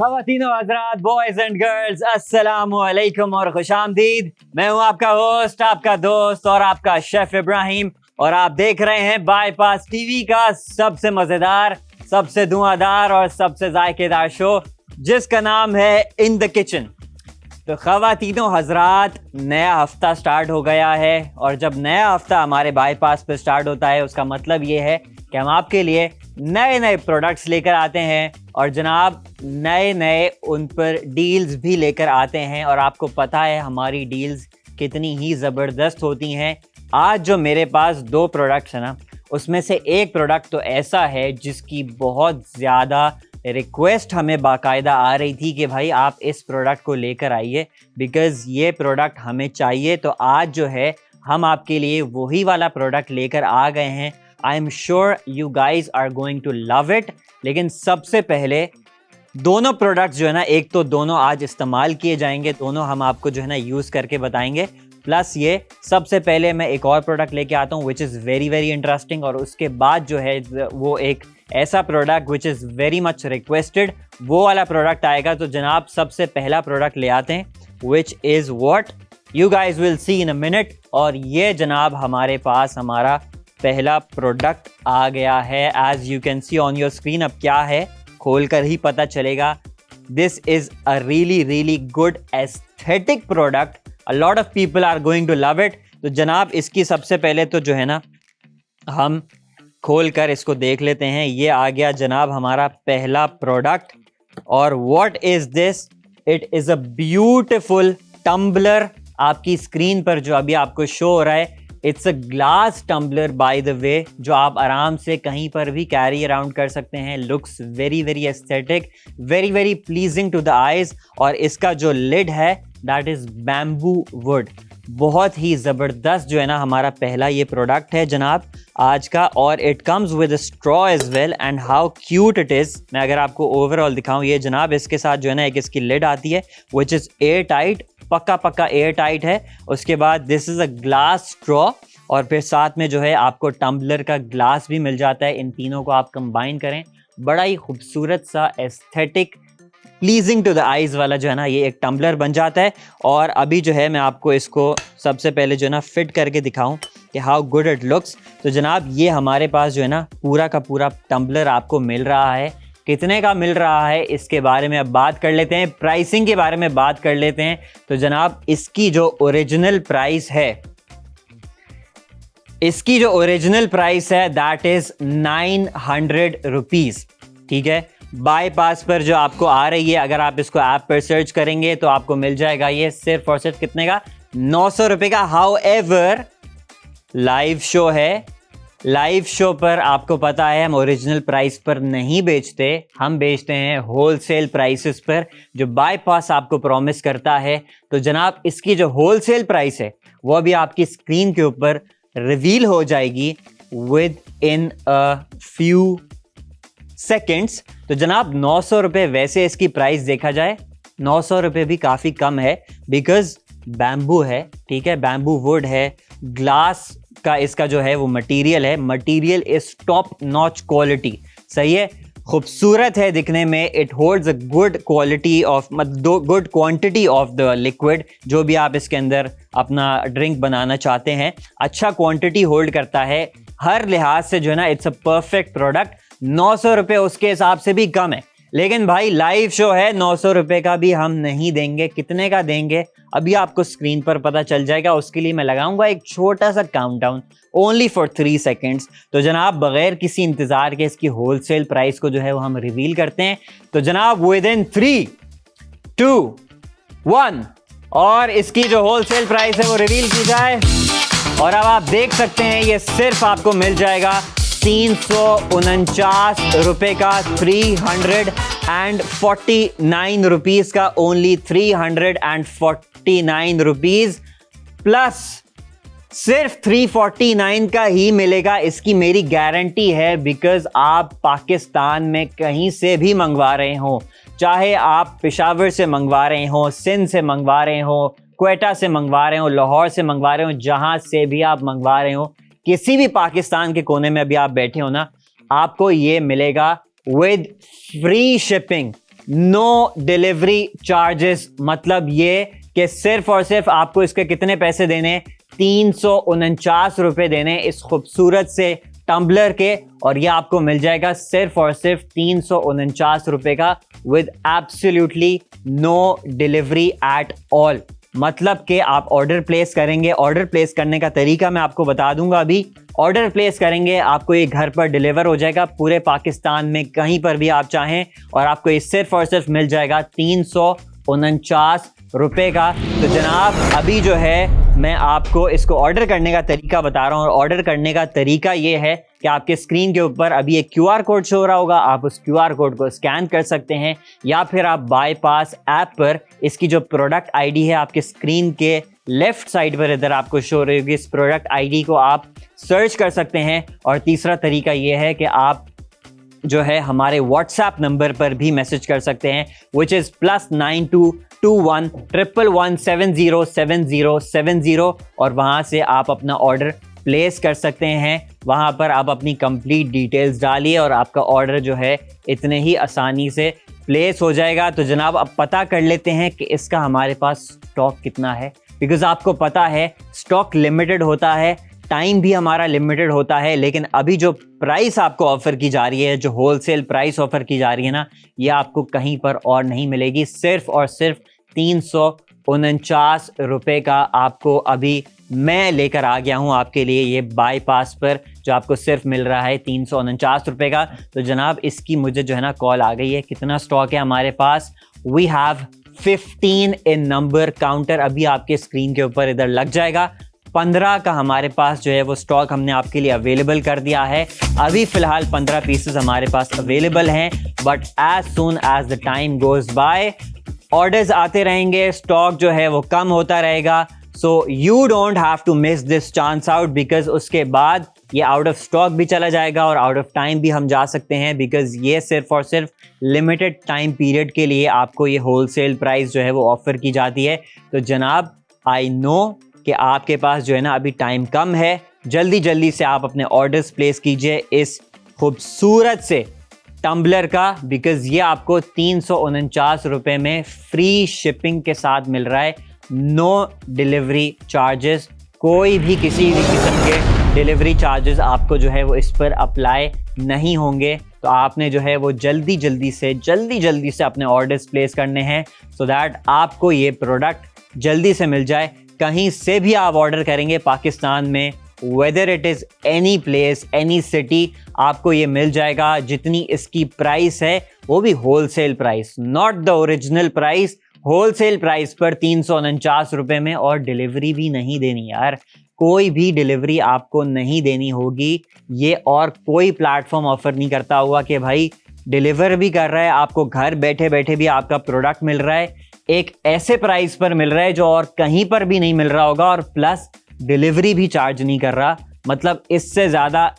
ख़वातीनो Hazrat, boys and girls, अस्सलामु अलैकुम और खुशामदीद। मैं हूँ आपका होस्ट, आपका दोस्त और आपका शेफ इब्राहिम, और आप देख रहे हैं बाईपास टीवी का सबसे मज़ेदार, सबसे धुआंधार और सबसे जायकेदार शो, जिसका नाम है इन द किचन। तो ख़वातीनो हज़रात, नया हफ्ता स्टार्ट हो गया है, और जब नया हफ्ता हमारे बाईपास पर स्टार्ट होता है, उसका मतलब ये है कि हम आपके लिए नए नए प्रोडक्ट्स लेकर आते हैं, और जनाब नए नए उन पर डील्स भी लेकर आते हैं। और आपको पता है हमारी डील्स कितनी ही ज़बरदस्त होती हैं। आज जो मेरे पास दो प्रोडक्ट्स हैं ना, उसमें से एक प्रोडक्ट तो ऐसा है जिसकी बहुत ज़्यादा रिक्वेस्ट हमें बाकायदा आ रही थी कि भाई आप इस प्रोडक्ट को लेकर आइए, बिकॉज़ ये प्रोडक्ट हमें चाहिए। तो आज जो है हम आपके लिए वही वाला प्रोडक्ट लेकर आ गए हैं। I am sure you guys are going to love it. लेकिन सबसे पहले दोनों प्रोडक्ट्स जो है ना, एक तो दोनों आज इस्तेमाल किए जाएंगे, दोनों हम आपको जो है ना यूज़ करके बताएंगे। प्लस ये सबसे पहले मैं एक और प्रोडक्ट लेके आता हूँ which is very very interesting, और उसके बाद जो है वो एक ऐसा product which is very much requested, वो वाला प्रोडक्ट आएगा। तो जनाब सबसे पहला प्रोडक्ट ले आते हैं which is what you guys will see in a minute. और ये जनाब हमारे पास हमारा पहला प्रोडक्ट आ गया है। As you can see on your screen. अब क्या है खोल कर ही पता चलेगा। This is a really really good aesthetic product. A lot of people are going to love it. तो जनाब इसकी सबसे पहले तो जो है ना, हम खोल कर इसको देख लेते हैं। ये आ गया जनाब हमारा पहला प्रोडक्ट। और what is this? It is a beautiful tumbler. आपकी स्क्रीन पर जो अभी आपको शो हो रहा है, it's a glass tumbler by the way, जो आप आराम से कहीं पर भी कैरी अराउंड कर सकते हैं। Looks very very aesthetic, very very pleasing to the eyes. और इसका जो लिड है दैट इज़ बैम्बू वुड। बहुत ही ज़बरदस्त जो है ना हमारा पहला ये प्रोडक्ट है जनाब आज का। और it comes with a straw as well, and how cute it is. मैं अगर आपको ओवरऑल दिखाऊं, ये जनाब इसके साथ जो है ना एक इसकी लिड आती है विच इज़ एयर टाइट, पक्का पक्का एयर टाइट है। उसके बाद this is a glass straw, और फिर साथ में जो है आपको टम्बलर का ग्लास भी मिल जाता है। इन तीनों को आप कंबाइन करें, बड़ा ही खूबसूरत सा aesthetic pleasing to the eyes वाला जो है ना ये एक टम्बलर बन जाता है। और अभी जो है मैं आपको इसको सबसे पहले जो है ना फिट करके दिखाऊं कि हाउ गुड इट लुक्स। तो जनाब ये हमारे पास जो है ना पूरा का पूरा टम्बलर आपको मिल रहा है। कितने का मिल रहा है इसके बारे में अब बात कर लेते हैं, प्राइसिंग के बारे में बात कर लेते हैं। तो जनाब इसकी जो ओरिजिनल प्राइस है, इसकी जो ओरिजिनल प्राइस है दैट इज़ 900 रुपीज़। ठीक है, बाईपास पर जो आपको आ रही है, अगर आप इसको ऐप पर सर्च करेंगे तो आपको मिल जाएगा ये सिर्फ और सिर्फ कितने का, 900 रुपये का। हाउ एवर लाइव शो है, लाइव शो पर आपको पता है हम ओरिजिनल प्राइस पर नहीं बेचते, हम बेचते हैं होलसेल प्राइसेस पर, जो बाईपास आपको प्रॉमिस करता है। तो जनाब इसकी जो होलसेल प्राइस है वो भी आपकी स्क्रीन के ऊपर रिवील हो जाएगी with in a few seconds. तो जनाब 900 रुपये, वैसे इसकी प्राइस देखा जाए 900 रुपये भी काफ़ी कम है, बिकॉज बैम्बू है। ठीक है, बैम्बू वुड है, ग्लास का इसका जो है वो मटेरियल है, material is top notch quality. सही है, खूबसूरत है दिखने में। It holds a good quality of good quantity of the liquid. जो भी आप इसके अंदर अपना ड्रिंक बनाना चाहते हैं, अच्छा क्वांटिटी होल्ड करता है। हर लिहाज से जो है ना इट्स अ परफेक्ट प्रोडक्ट। 900 रुपये उसके हिसाब से भी कम है, लेकिन भाई लाइव शो है, 900 रुपये का भी हम नहीं देंगे। कितने का देंगे अभी आपको स्क्रीन पर पता चल जाएगा। उसके लिए मैं लगाऊंगा एक छोटा सा काउंटडाउन, ओनली फॉर 3 सेकेंड्स। तो जनाब बगैर किसी इंतजार के इसकी होलसेल प्राइस को जो है वो हम रिवील करते हैं। तो जनाब विद इन 3, 2, 1, और इसकी जो होलसेल प्राइस है वो रिवील की जाए। और अब आप देख सकते हैं ये सिर्फ आपको मिल जाएगा 349 रुपये का, 349 रुपीज़ का, ओनली 349 रुपीज़ प्लस सिर्फ 349 का ही मिलेगा। इसकी मेरी गारंटी है, बिकॉज आप पाकिस्तान में कहीं से भी मंगवा रहे हो, चाहे आप पेशावर से मंगवा रहे हो, सिंध से मंगवा रहे हो, क्वेटा से मंगवा रहे हो, लाहौर से मंगवा रहे हो, जहां से भी आप मंगवा रहे हो, किसी भी पाकिस्तान के कोने में अभी आप बैठे हो ना, आपको ये मिलेगा with free shipping. No delivery charges, मतलब ये कि सिर्फ और सिर्फ आपको इसके कितने पैसे देने, 349 रुपए देने इस खूबसूरत से टम्बलर के, और ये आपको मिल जाएगा सिर्फ और सिर्फ 349 रुपए का with absolutely no delivery at all. मतलब कि आप ऑर्डर प्लेस करेंगे, ऑर्डर प्लेस करने का तरीका मैं आपको बता दूंगा अभी। ऑर्डर प्लेस करेंगे, आपको ये घर पर डिलीवर हो जाएगा पूरे पाकिस्तान में कहीं पर भी आप चाहें, और आपको ये सिर्फ और सिर्फ मिल जाएगा 349 रुपए का। तो जनाब अभी जो है मैं आपको इसको ऑर्डर करने का तरीका बता रहा हूँ, और ऑर्डर करने का तरीका ये है कि आपके स्क्रीन के ऊपर अभी एक QR कोड शो हो रहा होगा, आप उस QR कोड को स्कैन कर सकते हैं, या फिर आप बाईपास ऐप पर इसकी जो प्रोडक्ट आईडी है आपके स्क्रीन के लेफ्ट साइड पर इधर आपको शो हो रही होगी, इस प्रोडक्ट आईडी को आप सर्च कर सकते हैं। और तीसरा तरीका ये है कि आप जो है हमारे व्हाट्सएप नंबर पर भी मैसेज कर सकते हैं, विच इज़ +922111707070, और वहाँ से आप अपना ऑर्डर प्लेस कर सकते हैं। वहाँ पर आप अपनी कंप्लीट डिटेल्स डालिए और आपका ऑर्डर जो है इतने ही आसानी से प्लेस हो जाएगा। तो जनाब अब पता कर लेते हैं कि इसका हमारे पास स्टॉक कितना है, बिकॉज आपको पता है स्टॉक लिमिटेड होता है, टाइम भी हमारा लिमिटेड होता है, लेकिन अभी जो प्राइस आपको ऑफर की जा रही है, जो होलसेल प्राइस ऑफर की जा रही है ना, ये आपको कहीं पर और नहीं मिलेगी। सिर्फ और सिर्फ 349 रुपए का आपको अभी मैं लेकर आ गया हूं आपके लिए, ये बाईपास पर जो आपको सिर्फ मिल रहा है 349 रुपए का। तो जनाब इसकी मुझे जो है ना कॉल आ गई है। कितना स्टॉक है हमारे पास? We have 15 in number. Counter अभी आपके स्क्रीन के ऊपर इधर लग जाएगा। 15 का हमारे पास जो है वो स्टॉक हमने आपके लिए अवेलेबल कर दिया है। अभी फिलहाल 15 पीसेस हमारे पास अवेलेबल हैं, but as soon as the time goes by orders आते रहेंगे, स्टॉक जो है वो कम होता रहेगा। So you don't have to miss this chance out, because उसके बाद ये आउट ऑफ स्टॉक भी चला जाएगा और आउट ऑफ टाइम भी हम जा सकते हैं, बिकॉज ये सिर्फ और सिर्फ लिमिटेड टाइम पीरियड के लिए आपको ये होलसेल प्राइस जो है वो ऑफर की जाती है। तो जनाब आई नो कि आपके पास जो है ना अभी टाइम कम है, जल्दी जल्दी से आप अपने ऑर्डर्स प्लेस कीजिए इस खूबसूरत से टम्बलर का, बिकॉज ये आपको 349 रुपए में फ्री शिपिंग के साथ मिल रहा है। नो डिलीवरी चार्जेस, कोई भी किसी भी किस्म के डिलीवरी चार्जेस आपको जो है वो इस पर अप्लाई नहीं होंगे। तो आपने जो है वो जल्दी जल्दी से अपने ऑर्डर्स प्लेस करने हैं, सो दैट आपको ये प्रोडक्ट जल्दी से मिल जाए। कहीं से भी आप ऑर्डर करेंगे पाकिस्तान में, whether it is any place any city, आपको ये मिल जाएगा। जितनी इसकी प्राइस है वो भी wholesale price, not the original price, wholesale price पर 349 रुपए में। और डिलीवरी भी नहीं देनी यार, कोई भी डिलीवरी आपको नहीं देनी होगी। ये और कोई प्लेटफॉर्म ऑफर नहीं करता हुआ कि भाई डिलीवर भी कर रहा है, आपको घर बैठे बैठे भी आपका प्रोडक्ट मिल रहा है, एक ऐसे प्राइस पर मिल रहा है जो और कहीं पर भी नहीं मिल रहा होगा, और प्लस डिलीवरी भी चार्ज नहीं कर रहा। मतलब इससे ज़्यादा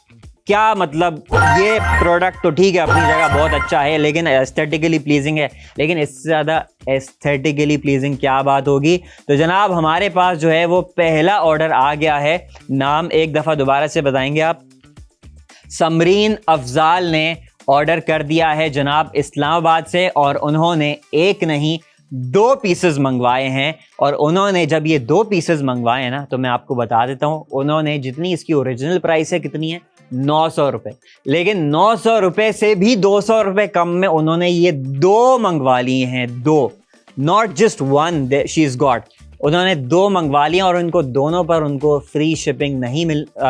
क्या, मतलब ये प्रोडक्ट तो ठीक है अपनी जगह बहुत अच्छा है, लेकिन एस्थेटिकली प्लीजिंग है, लेकिन इससे ज़्यादा एस्थेटिकली प्लीजिंग क्या बात होगी। तो जनाब हमारे पास जो है वो पहला ऑर्डर आ गया है। नाम एक दफ़ा दोबारा से बताएंगे आप? समरीन अफजाल ने ऑर्डर कर दिया है जनाब इस्लामाबाद से, और उन्होंने एक नहीं 2 पीसेस मंगवाए हैं। और उन्होंने जब ये 2 पीसेस मंगवाए हैं ना, तो मैं आपको बता देता हूँ, उन्होंने जितनी इसकी ओरिजिनल प्राइस है कितनी है, 900 रुपये, लेकिन 900 रुपये से भी 200 रुपये कम में उन्होंने ये 2 मंगवा लिए हैं। 2, not just 1 she is got, उन्होंने 2 मंगवा लिए, और उनको दोनों पर उनको फ्री शिपिंग नहीं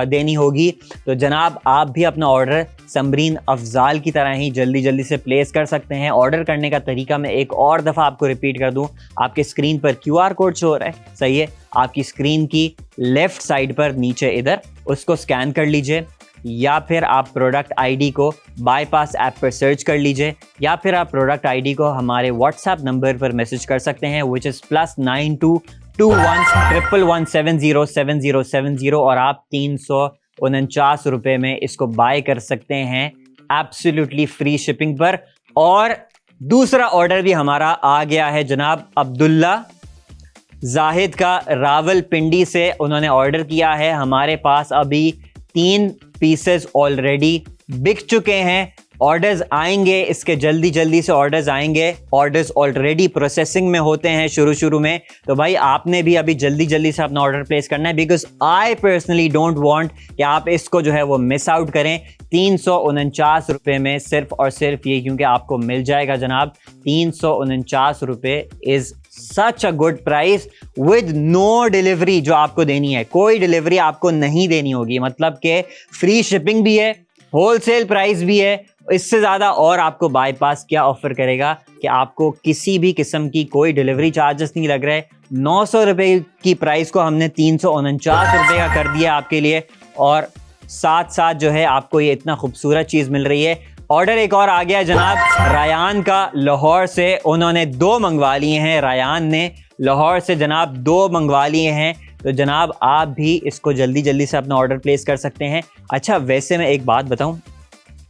देनी होगी। तो जनाब आप भी अपना ऑर्डर समरीन अफजाल की तरह ही जल्दी जल्दी से प्लेस कर सकते हैं। ऑर्डर करने का तरीका मैं एक और दफ़ा आपको रिपीट कर दूं, आपके स्क्रीन पर QR कोड शो हो रहा है, सही है, आपकी स्क्रीन की लेफ्ट साइड पर नीचे इधर उसको स्कैन कर लीजिए, या फिर आप प्रोडक्ट आईडी को बाईपास ऐप पर सर्च कर लीजिए, या फिर आप प्रोडक्ट आईडी को हमारे व्हाट्सएप नंबर पर मैसेज कर सकते हैं, विच इज़ +922111707070, और आप 349 रुपये में इसको बाय कर सकते हैं एब्सोल्युटली फ्री शिपिंग पर। और दूसरा ऑर्डर भी हमारा आ गया है जनाब अब्दुल्ला जाहिद का, रावलपिंडी से उन्होंने ऑर्डर किया है। हमारे पास अभी 3 पीसेस ऑलरेडी बिक चुके हैं, ऑर्डर्स आएंगे, इसके जल्दी जल्दी से ऑर्डर्स आएंगे। ऑर्डर्स ऑलरेडी प्रोसेसिंग में होते हैं शुरू में, तो भाई आपने भी अभी जल्दी जल्दी से अपना ऑर्डर प्लेस करना है, because I personally don't want कि आप इसको जो है वो मिस आउट करें। 349 रुपये में सिर्फ और सिर्फ ये, क्योंकि आपको मिल जाएगा जनाब 349 रुपये is such a good price with no delivery जो आपको देनी है। कोई डिलीवरी आपको नहीं देनी होगी, मतलब कि फ्री शिपिंग भी है, होलसेल प्राइस भी है। इससे ज़्यादा और आपको बाईपास क्या ऑफर करेगा कि आपको किसी भी किस्म की कोई डिलीवरी चार्जेस नहीं लग रहे। 900 रुपये की प्राइस को हमने 349 रुपये का कर दिया आपके लिए, और साथ साथ जो है आपको ये इतना खूबसूरत चीज़ मिल रही है। ऑर्डर एक और आ गया जनाब रायान का, लाहौर से उन्होंने 2 मंगवा लिए हैं। रायान ने लाहौर से जनाब 2 मंगवा लिए हैं, तो जनाब आप भी इसको जल्दी जल्दी से अपना ऑर्डर प्लेस कर सकते हैं। अच्छा वैसे मैं एक बात बताऊं,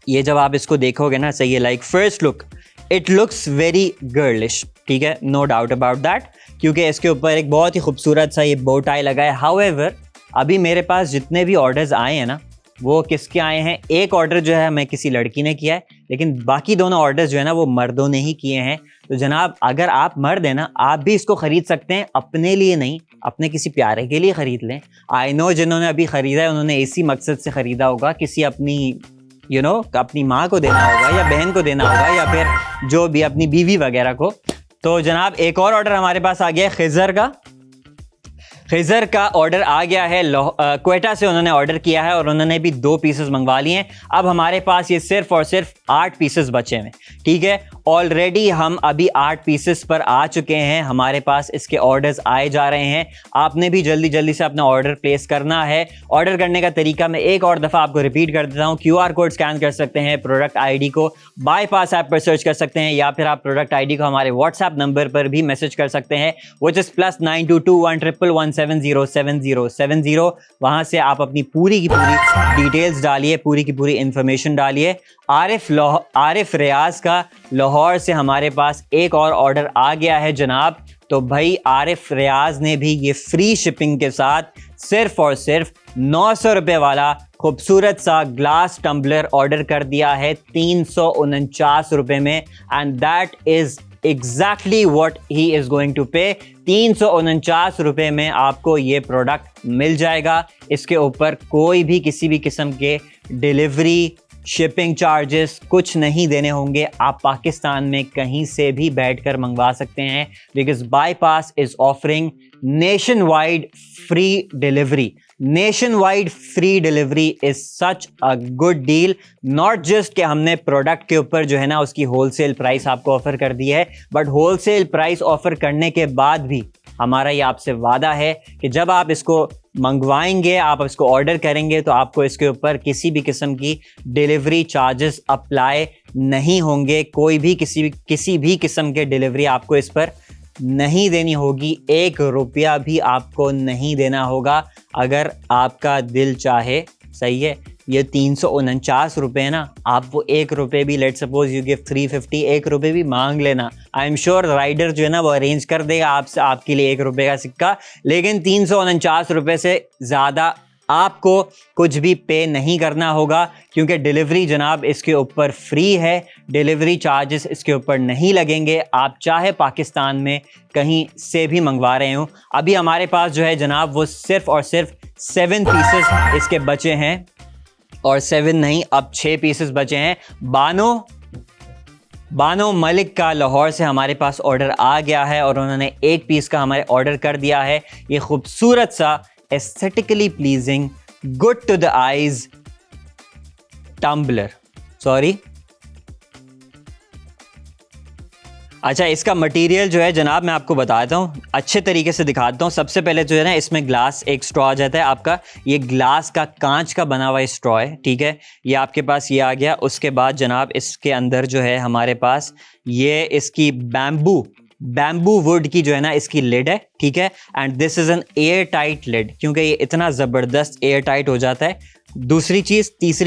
ये जब आप इसको देखोगे ना, सही है, like first look it looks very girlish, ठीक है, नो डाउट अबाउट दैट, क्योंकि इसके ऊपर एक बहुत ही खूबसूरत सा ये बो टाई लगा है। हाउएवर अभी मेरे पास जितने भी ऑर्डर्स आए हैं ना, वो किसके आए हैं? एक ऑर्डर जो है मैं किसी लड़की ने किया है, लेकिन बाकी दोनों ऑर्डर्स जो है ना वो मर्दों ने ही किए हैं। तो जनाब अगर आप मर्द हैं ना, आप भी इसको ख़रीद सकते हैं, अपने लिए नहीं, अपने किसी प्यारे के लिए ख़रीद लें। आई नो जिन्होंने अभी ख़रीदा है उन्होंने इसी मकसद से ख़रीदा होगा, किसी अपनी अपनी माँ को देना होगा या बहन को देना होगा या फिर जो भी अपनी बीवी वगैरह को। तो जनाब एक और ऑर्डर हमारे पास आ गया है खिज़र का ऑर्डर आ गया है। क्वेटा से उन्होंने ऑर्डर किया है और उन्होंने भी 2 पीसेस मंगवा लिए हैं। अब हमारे पास ये सिर्फ और सिर्फ 8 पीसेस बचे हैं, ठीक है। ऑलरेडी हम अभी 8 पीसेस पर आ चुके हैं, हमारे पास इसके ऑर्डर्स आए जा रहे हैं। आपने भी जल्दी जल्दी से अपना ऑर्डर प्लेस करना है। ऑर्डर करने का तरीका मैं एक और दफ़ा आपको रिपीट कर देता हूँ। QR कोड स्कैन कर सकते हैं, प्रोडक्ट ID को बाईपास ऐप पर सर्च कर सकते हैं, या फिर आप प्रोडक्ट ID को हमारे व्हाट्सएप नंबर पर भी मैसेज कर सकते हैं, विच इज़ +922111707070। वहाँ से आप अपनी पूरी की पूरी डिटेल्स डालिए, पूरी की पूरी इंफॉर्मेशन डालिए। आरिफ रियाज का लाहौर से हमारे पास एक और ऑर्डर आ गया है जनाब। तो भाई आरिफ रियाज ने भी ये फ्री शिपिंग के साथ सिर्फ और सिर्फ 900 रुपये वाला खूबसूरत सा ग्लास टम्बलर ऑर्डर कर दिया है 349 रुपये में, and that is exactly what he is going to pay. 349 रुपये में आपको ये प्रोडक्ट मिल जाएगा। इसके ऊपर कोई भी किसी भी किस्म के डिलीवरी, शिपिंग चार्जेस कुछ नहीं देने होंगे। आप पाकिस्तान में कहीं से भी बैठकर मंगवा सकते हैं, because bypass is offering nation wide free delivery. Nation wide free delivery is such a good deal. Not just कि हमने प्रोडक्ट के ऊपर जो है ना उसकी होलसेल प्राइस आपको ऑफर कर दी है, बट होलसेल प्राइस ऑफर करने के बाद भी हमारा ये आपसे वादा है कि जब आप इसको मंगवाएंगे, आप इसको ऑर्डर करेंगे, तो आपको इसके ऊपर किसी भी किस्म की डिलीवरी चार्जेस अप्लाई नहीं होंगे। कोई भी किसी भी किस्म के डिलीवरी आपको इस पर नहीं देनी होगी। 1 रुपया भी आपको नहीं देना होगा। अगर आपका दिल चाहे, सही है, ये 349 रुपये ना, आप वो 1 रुपये भी, लेट सपोज यू गिव 350, 1 रुपये भी मांग लेना, आई एम श्योर राइडर जो है ना वो अरेंज कर देगा आपसे, आपके लिए 1 रुपये का सिक्का। लेकिन 349 रुपये से ज़्यादा आपको कुछ भी पे नहीं करना होगा, क्योंकि डिलीवरी जनाब इसके ऊपर फ्री है। डिलीवरी चार्जेस इसके ऊपर नहीं लगेंगे, आप चाहे पाकिस्तान में कहीं से भी मंगवा रहे हो। अभी हमारे पास जो है जनाब वो सिर्फ और सिर्फ 7 पीसेस इसके बचे हैं, और 7 नहीं, अब 6 पीसेस बचे हैं। बानो मलिक का लाहौर से हमारे पास ऑर्डर आ गया है और उन्होंने 1 पीस का हमारे ऑर्डर कर दिया है। ये खूबसूरत सा aesthetically pleasing, good to the eyes tumbler, sorry, अच्छा इसका मटेरियल जो है जनाब मैं आपको बताता हूँ, अच्छे तरीके से दिखाता हूँ। सबसे पहले जो है ना इसमें ग्लास, एक स्ट्रॉ आ जाता है आपका, ये ग्लास का, कांच का बना हुआ स्ट्रॉ है, ठीक है, ये आपके पास ये आ गया। उसके बाद जनाब इसके अंदर जो है हमारे पास ये इसकी बैम्बू वुड की जो है ना इसकी लिड है, ठीक है, and this is an air tight lid, क्योंकि ये इतना ज़बरदस्त एयर टाइट हो जाता है। तीसरी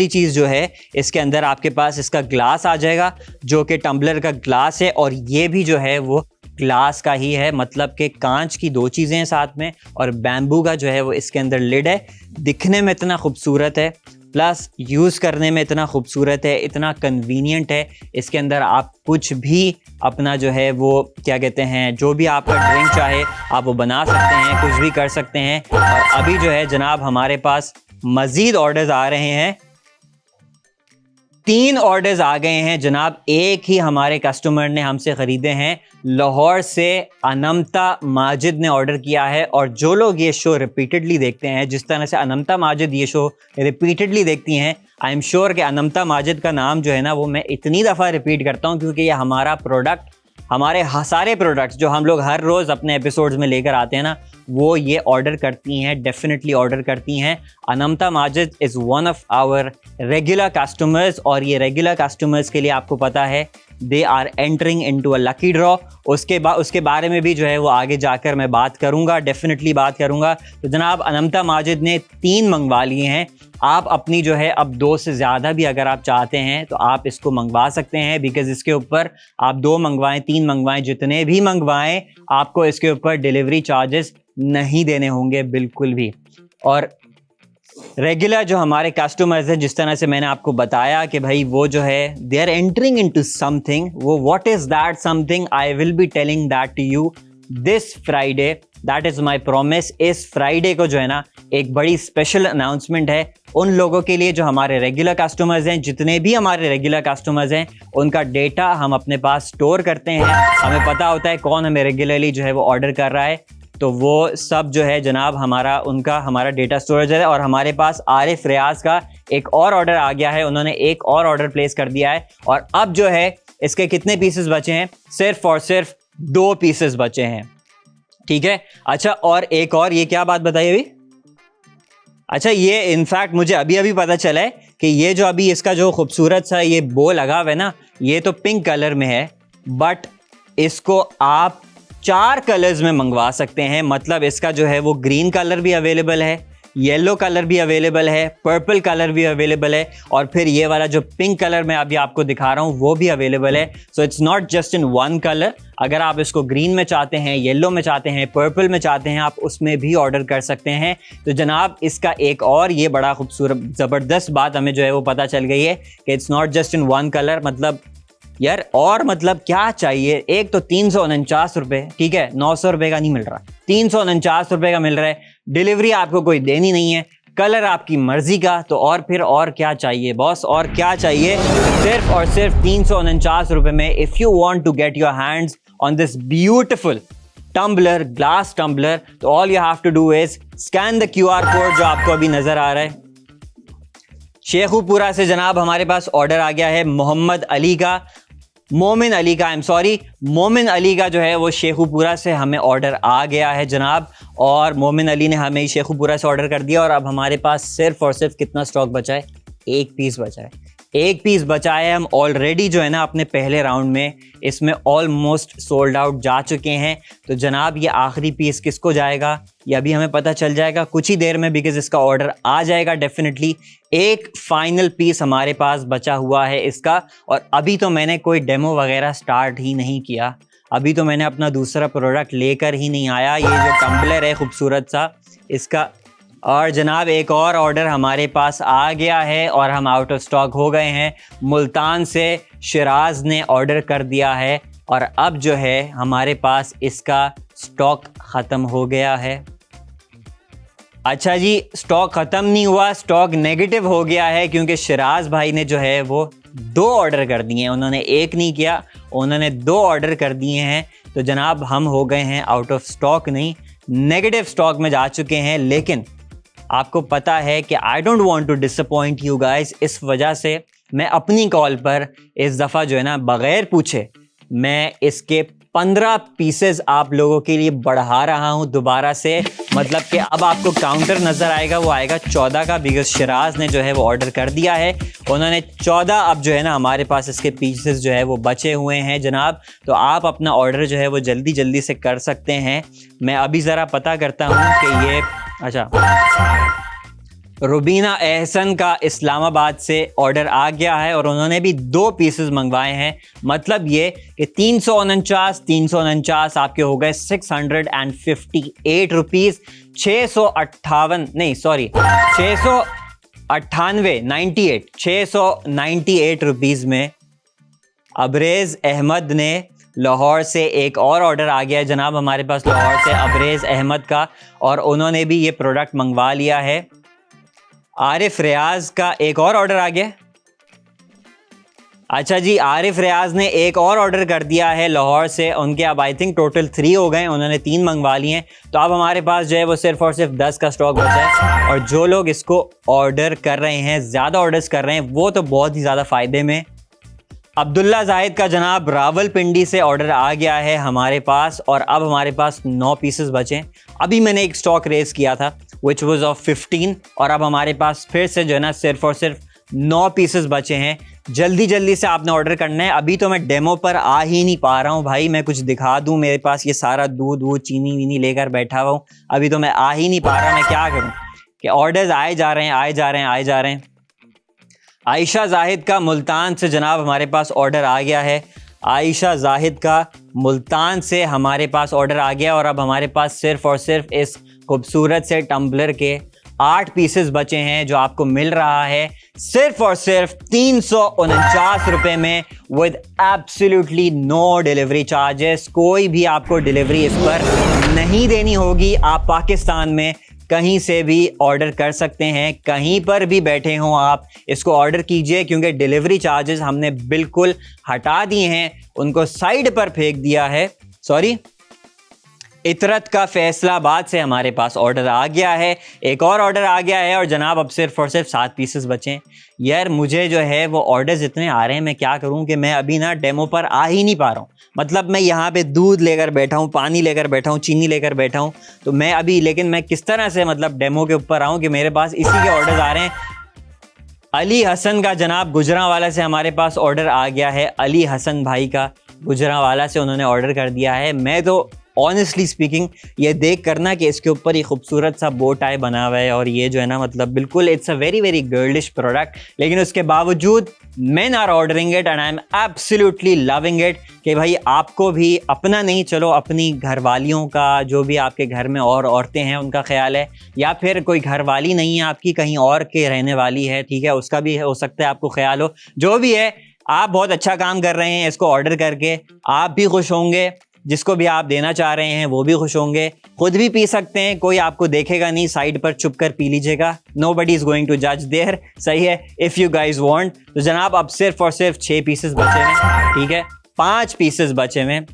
चीज़ जो है, इसके अंदर आपके पास इसका ग्लास आ जाएगा, जो कि टम्बलर का ग्लास है, और ये भी जो है वो ग्लास का ही है, मतलब कि कांच की 2 चीज़ें हैं साथ में, और बैम्बू का जो है वो इसके अंदर लिड है। दिखने में इतना खूबसूरत है, प्लस यूज़ करने में इतना खूबसूरत है, इतना कन्वीनियंट है। इसके अंदर आप कुछ भी अपना जो है वो क्या कहते हैं, जो भी आपका ड्रिंक चाहे आप वो बना सकते हैं, कुछ भी कर सकते हैं। और अभी जो है जनाब हमारे पास मज़ीद ऑर्डर्स आ रहे हैं, 3 ऑर्डर्स आ गए हैं जनाब। एक ही हमारे कस्टमर ने हमसे ख़रीदे हैं, लाहौर से अनमता माजिद ने ऑर्डर किया है। और जो लोग ये शो रिपीटेडली देखते हैं, जिस तरह से अनमता माजिद ये शो रिपीटेडली देखती हैं, आई एम श्योर कि अनमता माजिद का नाम जो है ना वो मैं इतनी दफ़ा रिपीट करता हूँ क्योंकि ये हमारा प्रोडक्ट, हमारे सारे प्रोडक्ट्स जो हम लोग हर रोज़ अपने एपिसोड्स में लेकर आते हैं ना, वो ये ऑर्डर करती हैं, डेफिनेटली ऑर्डर करती हैं। Anmata Majid is one of our regular customers, और ये रेगुलर कस्टमर्स के लिए आपको पता है they are entering into a lucky draw. उसके बारे में भी जो है वो आगे जाकर मैं बात करूँगा, डेफिनेटली बात करूँगा। तो जनाब अनमता माजिद ने 3 मंगवा लिए हैं। आप अपनी जो है अब 2 से ज़्यादा भी अगर आप चाहते हैं तो आप इसको मंगवा सकते हैं, बिकॉज़ इसके ऊपर आप 2 मंगवाएं, 3 मंगवाएं, जितने भी मंगवाएं आपको इसके ऊपर डिलीवरी चार्जेस नहीं देने होंगे बिल्कुल भी। और रेगुलर जो हमारे कस्टमर्स हैं, जिस तरह से मैंने आपको बताया कि भाई वो जो है they are entering into something, वो what is that something, I will be telling that to you this Friday, that is my promise. इस फ्राइडे को जो है ना एक बड़ी स्पेशल अनाउंसमेंट है उन लोगों के लिए जो हमारे रेगुलर कस्टमर्स हैं। जितने भी हमारे रेगुलर कस्टमर्स हैं उनका डेटा हम अपने पास स्टोर करते हैं, हमें पता होता है कौन हमें रेगुलरली जो है वो ऑर्डर कर रहा है, तो वो सब जो है जनाब हमारा डेटा स्टोरेज है। और हमारे पास आरिफ रियाज का एक और ऑर्डर आ गया है, उन्होंने एक और ऑर्डर प्लेस कर दिया है। और अब जो है इसके कितने पीसेस बचे हैं, सिर्फ और सिर्फ 2 पीसेस बचे हैं, ठीक है। अच्छा, और एक और ये क्या बात बताइए अभी, अच्छा ये इनफैक्ट मुझे अभी पता चला है कि ये जो अभी इसका जो खूबसूरत सा ये बो लगा हुआ है ना, ये तो पिंक कलर में है, बट इसको आप 4 कलर्स में मंगवा सकते हैं। मतलब इसका जो है वो ग्रीन कलर भी अवेलेबल है, येलो कलर भी अवेलेबल है, पर्पल कलर भी अवेलेबल है, और फिर ये वाला जो पिंक कलर मैं अभी आपको दिखा रहा हूँ वो भी अवेलेबल है। So it's not just in one colour, अगर आप इसको ग्रीन में चाहते हैं, येलो में चाहते हैं, पर्पल में चाहते हैं, आप उसमें भी ऑर्डर कर सकते हैं। तो जनाब इसका एक और ये बड़ा खूबसूरत ज़बरदस्त बात हमें जो है वो पता चल गई है कि it's not just in one colour. मतलब यार और मतलब क्या चाहिए, एक तो 349 रुपये, ठीक है, 900 रुपये का नहीं मिल रहा, 349 रुपये का मिल रहा है, डिलीवरी आपको कोई देनी नहीं है, कलर आपकी मर्जी का, तो और फिर और क्या चाहिए बॉस, और क्या चाहिए। सिर्फ और सिर्फ 349 रुपये में if you want to get your hands on this beautiful tumbler, glass tumbler, तो all you have to do is scan the QR code जो आपको अभी नजर आ रहा है। शेखुपुरा से जनाब हमारे पास ऑर्डर आ गया है मोमिन अली का जो है वो शेखुपुरा से हमें ऑर्डर आ गया है जनाब, और मोमिन अली ने हमें शेखुपुरा से ऑर्डर कर दिया। और अब हमारे पास सिर्फ और सिर्फ कितना स्टॉक बचा है, 1 पीस बचा है, 1 पीस बचा है। हम ऑलरेडी जो है ना अपने पहले राउंड में इसमें ऑलमोस्ट सोल्ड आउट जा चुके हैं। तो जनाब ये आखिरी पीस किसको जाएगा ये अभी हमें पता चल जाएगा कुछ ही देर में, बिकॉज इसका ऑर्डर आ जाएगा डेफिनेटली। एक फाइनल पीस हमारे पास बचा हुआ है इसका, और अभी तो मैंने कोई डेमो वगैरह स्टार्ट ही नहीं किया, अभी तो मैंने अपना दूसरा प्रोडक्ट लेकर ही नहीं आया, ये जो टम्बलर है खूबसूरत सा इसका। और जनाब एक और ऑर्डर हमारे पास आ गया है और हम आउट ऑफ स्टॉक हो गए हैं। मुल्तान से शिराज ने ऑर्डर कर दिया है और अब जो है हमारे पास इसका स्टॉक ख़त्म हो गया है। अच्छा जी, स्टॉक ख़त्म नहीं हुआ, स्टॉक नेगेटिव हो गया है, क्योंकि शिराज भाई ने जो है वो 2 ऑर्डर कर दिए हैं, उन्होंने एक नहीं किया, उन्होंने 2 ऑर्डर कर दिए हैं। तो जनाब हम हो गए हैं आउट ऑफ स्टॉक, नहीं नेगेटिव स्टॉक में जा चुके हैं। लेकिन आपको पता है कि I don't want to disappoint you guys, इस वजह से मैं अपनी कॉल पर इस दफ़ा जो है ना बग़ैर पूछे मैं इसके 15 पीसेस आप लोगों के लिए बढ़ा रहा हूं दोबारा से। मतलब कि अब आपको काउंटर नज़र आएगा, वो आएगा 14 का, बिकॉज शिराज ने जो है वो ऑर्डर कर दिया है, उन्होंने 14। अब जो है ना हमारे पास इसके पीसेस जो है वो बचे हुए हैं जनाब, तो आप अपना ऑर्डर जो है वो जल्दी जल्दी से कर सकते हैं। मैं अभी ज़रा पता करता हूँ कि ये अच्छा रुबीना एहसन का इस्लामाबाद से ऑर्डर आ गया है और उन्होंने भी 2 पीसेस मंगवाए हैं। मतलब ये कि 349 आपके हो गए 658 रुपीज़, 658 नहीं सॉरी 600 98 698 रुपीज़ में अबरेज़ अहमद ने लाहौर से एक और ऑर्डर आ गया है जनाब हमारे पास लाहौर से अबरेज़ अहमद का, और उन्होंने भी ये प्रोडक्ट मंगवा लिया है। आरिफ रियाज का एक और ऑर्डर आ गया। अच्छा जी, आरिफ रियाज ने एक और ऑर्डर कर दिया है लाहौर से, उनके अब आई थिंक टोटल 3 हो गए, उन्होंने 3 मंगवा लिए हैं। तो अब हमारे पास जो है वो सिर्फ और सिर्फ 10 का स्टॉक बचा है, और जो लोग इसको ऑर्डर कर रहे हैं, ज़्यादा ऑर्डर्स कर रहे हैं, वो तो बहुत ही ज़्यादा फ़ायदे में। अब्दुल्ला जाहिद का जनाब रावलपिंडी से ऑर्डर आ गया है हमारे पास, और अब हमारे पास 9 पीसेस बचे। अभी मैंने एक स्टॉक रेस किया था विच वाज ऑफ 15, और अब हमारे पास फिर से जो है ना सिर्फ और सिर्फ 9 पीसेस बचे हैं। जल्दी जल्दी से आपने ऑर्डर करना है। अभी तो मैं डेमो पर आ ही नहीं पा रहा हूँ भाई, मैं कुछ दिखा दूँ, मेरे पास ये सारा दूध वूध चीनी वीनी लेकर बैठा हुआ हूँ, अभी तो मैं आ ही नहीं पा रहा, मैं क्या करूँ कि ऑर्डर्स आए जा रहे हैं आए जा रहे हैं आए जा रहे हैं। आयशा जाहिद का मुल्तान से जनाब हमारे पास ऑर्डर आ गया है। आयशा जाहिद का मुल्तान से हमारे पास ऑर्डर आ गया, और अब हमारे पास सिर्फ और सिर्फ इस खूबसूरत से टम्बलर के 8 पीसेस बचे हैं, जो आपको मिल रहा है सिर्फ और सिर्फ 349 रुपये में, with absolutely no delivery charges. कोई भी आपको डिलीवरी इस पर नहीं देनी होगी। आप पाकिस्तान में कहीं से भी ऑर्डर कर सकते हैं, कहीं पर भी बैठे हों आप इसको ऑर्डर कीजिए, क्योंकि डिलीवरी चार्जेस हमने बिल्कुल हटा दिए हैं, उनको साइड पर फेंक दिया है। सॉरी, इतरत का फैसलाबाद से हमारे पास ऑर्डर आ गया है, एक और ऑर्डर आ गया है, और जनाब अब सिर्फ और सिर्फ 7 पीसेस बचे हैं। यार मुझे जो है वो ऑर्डर्स इतने आ रहे हैं, मैं क्या करूं कि मैं अभी ना डेमो पर आ ही नहीं पा रहा हूं। मतलब मैं यहाँ पे दूध लेकर बैठा हूँ, पानी लेकर बैठा हूँ, चीनी लेकर बैठा हूँ, तो मैं अभी, लेकिन मैं किस तरह से मतलब डेमो के ऊपर आऊँ कि मेरे पास इसी के ऑर्डर्स आ रहे हैं। अली हसन का जनाब गुजरांवाला से हमारे पास ऑर्डर आ गया है। अली हसन भाई का गुजरांवाला से उन्होंने ऑर्डर कर दिया है। मैं तो ऑनेस्टली स्पीकिंग ये देख करना कि इसके ऊपर ये खूबसूरत सा बो टाई बना हुआ है, और ये जो है ना मतलब बिल्कुल it's a very very girlish product, लेकिन उसके बावजूद men are ordering it and I am absolutely loving it कि भाई आपको भी अपना नहीं, चलो अपनी घरवालियों का, जो भी आपके घर में और औरतें हैं उनका ख्याल है, या फिर कोई घरवाली नहीं है आपकी, कहीं और के रहने वाली है, ठीक है, उसका भी हो सकता है आपको ख्याल हो। जो भी है, आप बहुत अच्छा काम कर रहे हैं इसको ऑर्डर करके, आप भी खुश होंगे, जिसको भी आप देना चाह रहे हैं वो भी खुश होंगे, खुद भी पी सकते हैं, कोई आपको देखेगा नहीं, साइड पर छुप कर पी लीजिएगा, nobody is going to judge there। सही है, if you guys want। तो जनाब अब सिर्फ और सिर्फ 6 पीसेस बचे हैं, ठीक है, 5 पीसेस बचे हैं।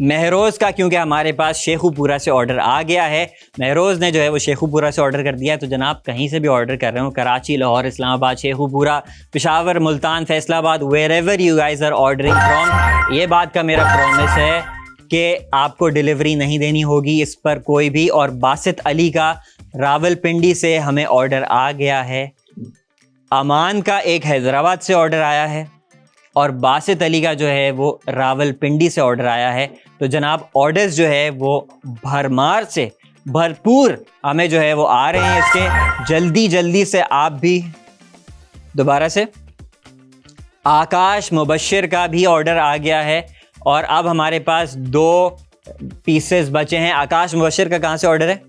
महरोज़ का क्योंकि हमारे पास शेखुपुरा से ऑर्डर आ गया है, महरोज़ ने जो है वो शेखुपुरा से ऑर्डर कर दिया है। तो जनाब कहीं से भी ऑर्डर कर रहे हो, Karachi, Lahore, Islamabad, Sheikhupura, Peshawar, Multan, Faisalabad, wherever you guys are ordering from, ये बात का मेरा प्रॉमिस है कि आपको डिलीवरी नहीं देनी होगी इस पर कोई भी। और बासित अली का रावलपिंडी से हमें ऑर्डर आ गया है। अमान का एक हैदराबाद से ऑर्डर आया है, और बासित अली का जो है वो रावलपिंडी से ऑर्डर आया है। तो जनाब ऑर्डर्स जो है वो भरमार से भरपूर हमें जो है वो आ रहे हैं इसके। जल्दी जल्दी से आप भी दोबारा से। आकाश मुबशिर का भी ऑर्डर आ गया है, और अब हमारे पास 2 पीसेस बचे हैं। आकाश मुबशिर का कहाँ से ऑर्डर है?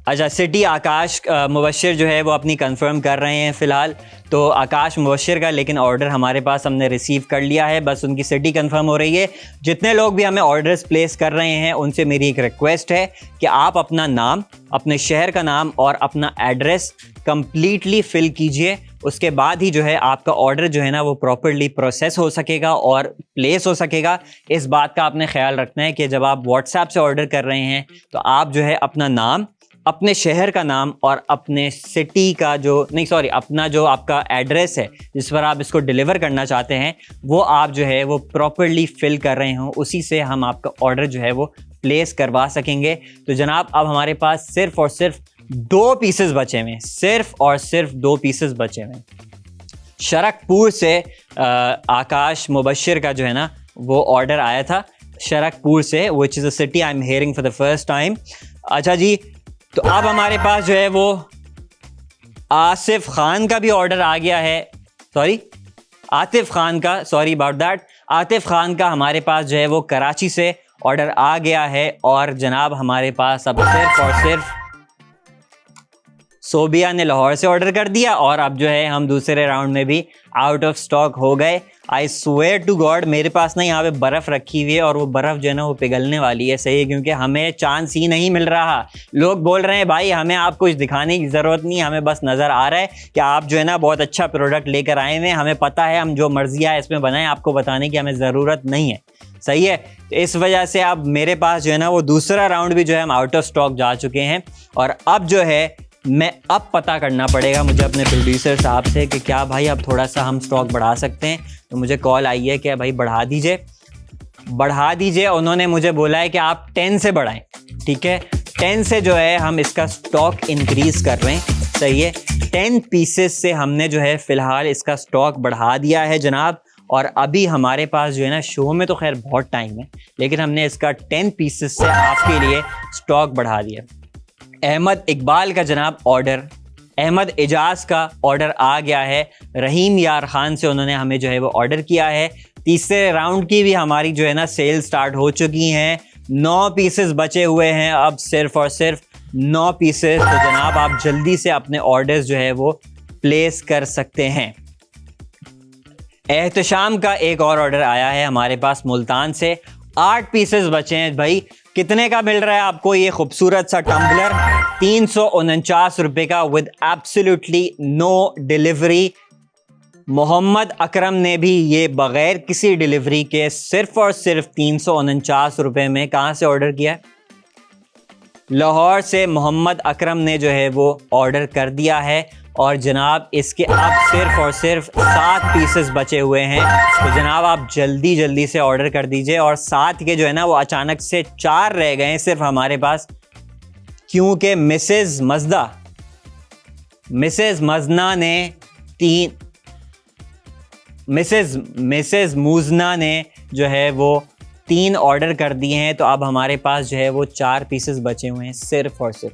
अच्छा, सिटी आकाश मुबशिर जो है वो अपनी कंफर्म कर रहे हैं फ़िलहाल। तो आकाश मुबशिर का लेकिन ऑर्डर हमारे पास हमने रिसीव कर लिया है, बस उनकी सिटी कंफर्म हो रही है। जितने लोग भी हमें ऑर्डर्स प्लेस कर रहे हैं उनसे मेरी एक रिक्वेस्ट है कि आप अपना नाम, अपने शहर का नाम और अपना एड्रेस कंप्लीटली फिल कीजिए। उसके बाद ही जो है आपका ऑर्डर जो है ना वो प्रॉपर्ली प्रोसेस हो सकेगा और प्लेस हो सकेगा। इस बात का आपने ख्याल रखना है कि जब आप व्हाट्सएप से ऑर्डर कर रहे हैं तो आप जो है अपना नाम, अपने शहर का नाम और अपने सिटी का अपना जो आपका एड्रेस है जिस पर आप इसको डिलीवर करना चाहते हैं वो आप जो है वो प्रॉपर्ली फिल कर रहे हो, उसी से हम आपका ऑर्डर जो है वो प्लेस करवा सकेंगे। तो जनाब अब हमारे पास सिर्फ और सिर्फ 2 पीसेस बचे हुए, सिर्फ और सिर्फ 2 पीसेस बचे हुए। शरकपुर से आकाश मुबशिर का जो है ना वो ऑर्डर आया था, शरकपुर से, which is a city I am hearing for the first time. अच्छा जी, तो अब हमारे पास जो है वो आसिफ खान का भी ऑर्डर आ गया है, आतिफ खान का, sorry about that. Atif Khan का हमारे पास जो है वो कराची से ऑर्डर आ गया है, और जनाब हमारे पास अब सिर्फ और सिर्फ सोबिया ने लाहौर से ऑर्डर कर दिया और अब जो है हम दूसरे राउंड में भी आउट ऑफ स्टॉक हो गए। आई स्वेयर टू गॉड मेरे पास ना यहाँ पे बर्फ़ रखी हुई है और वो बर्फ़ जो है ना वो पिघलने वाली है, सही है, क्योंकि हमें चांस ही नहीं मिल रहा। लोग बोल रहे हैं भाई हमें आप कुछ दिखाने की ज़रूरत नहीं, हमें बस नज़र आ रहा है कि आप जो है ना बहुत अच्छा प्रोडक्ट लेकर आए हुए हैं, हमें पता है हम जो मर्जी आए इसमें बनाएं, आपको बताने की हमें ज़रूरत नहीं है, सही है। तो इस वजह से अब मेरे पास जो है ना वो दूसरा राउंड भी जो है हम आउट ऑफ स्टॉक जा चुके हैं और अब जो है मैं अब पता करना पड़ेगा मुझे अपने प्रोड्यूसर साहब से कि क्या भाई अब थोड़ा सा हम स्टॉक बढ़ा सकते हैं। तो मुझे कॉल आई है कि भाई बढ़ा दीजिए। उन्होंने मुझे बोला है कि आप 10 से बढ़ाएं, ठीक है, 10 से जो है हम इसका स्टॉक इंक्रीज कर रहे हैं, सही है। 10 पीसेस से हमने जो है फ़िलहाल इसका स्टॉक बढ़ा दिया है जनाब। और अभी हमारे पास जो है ना शो में तो खैर बहुत टाइम है, लेकिन हमने इसका 10 पीसेस से आपके लिए स्टॉक बढ़ा दिया। अहमद इकबाल का जनाब ऑर्डर, अहमद एजाज का ऑर्डर आ गया है, रहीम यार खान से उन्होंने हमें जो है वो ऑर्डर किया है। तीसरे राउंड की भी हमारी जो है ना सेल स्टार्ट हो चुकी हैं, 9 पीसेस बचे हुए हैं अब, सिर्फ और सिर्फ 9 पीसेस। तो जनाब आप जल्दी से अपने ऑर्डर्स जो है वो प्लेस कर सकते हैं। एहतशाम का एक और ऑर्डर आया है हमारे पास मुल्तान से, 8 पीसेस बचे हैं भाई। कितने का मिल रहा है आपको ये खूबसूरत सा टम्बलर? 349 रुपये का with absolutely no delivery. Mohammed Akram ने भी ये बग़ैर किसी डिलीवरी के सिर्फ और सिर्फ 349 रुपये में कहाँ से ऑर्डर किया है? लाहौर से मोहम्मद अकरम ने जो है वो ऑर्डर कर दिया है और जनाब इसके अब सिर्फ और सिर्फ 7 पीसेस बचे हुए हैं। तो जनाब आप जल्दी से ऑर्डर कर दीजिए। और 7 के जो है ना वो अचानक से 4 रह गए हैं सिर्फ हमारे पास, क्योंकि मिसेस मुजना ने जो है वो 3 ऑर्डर कर दिए हैं। तो अब हमारे पास जो है वो 4 पीसेस बचे हुए हैं, सिर्फ और सिर्फ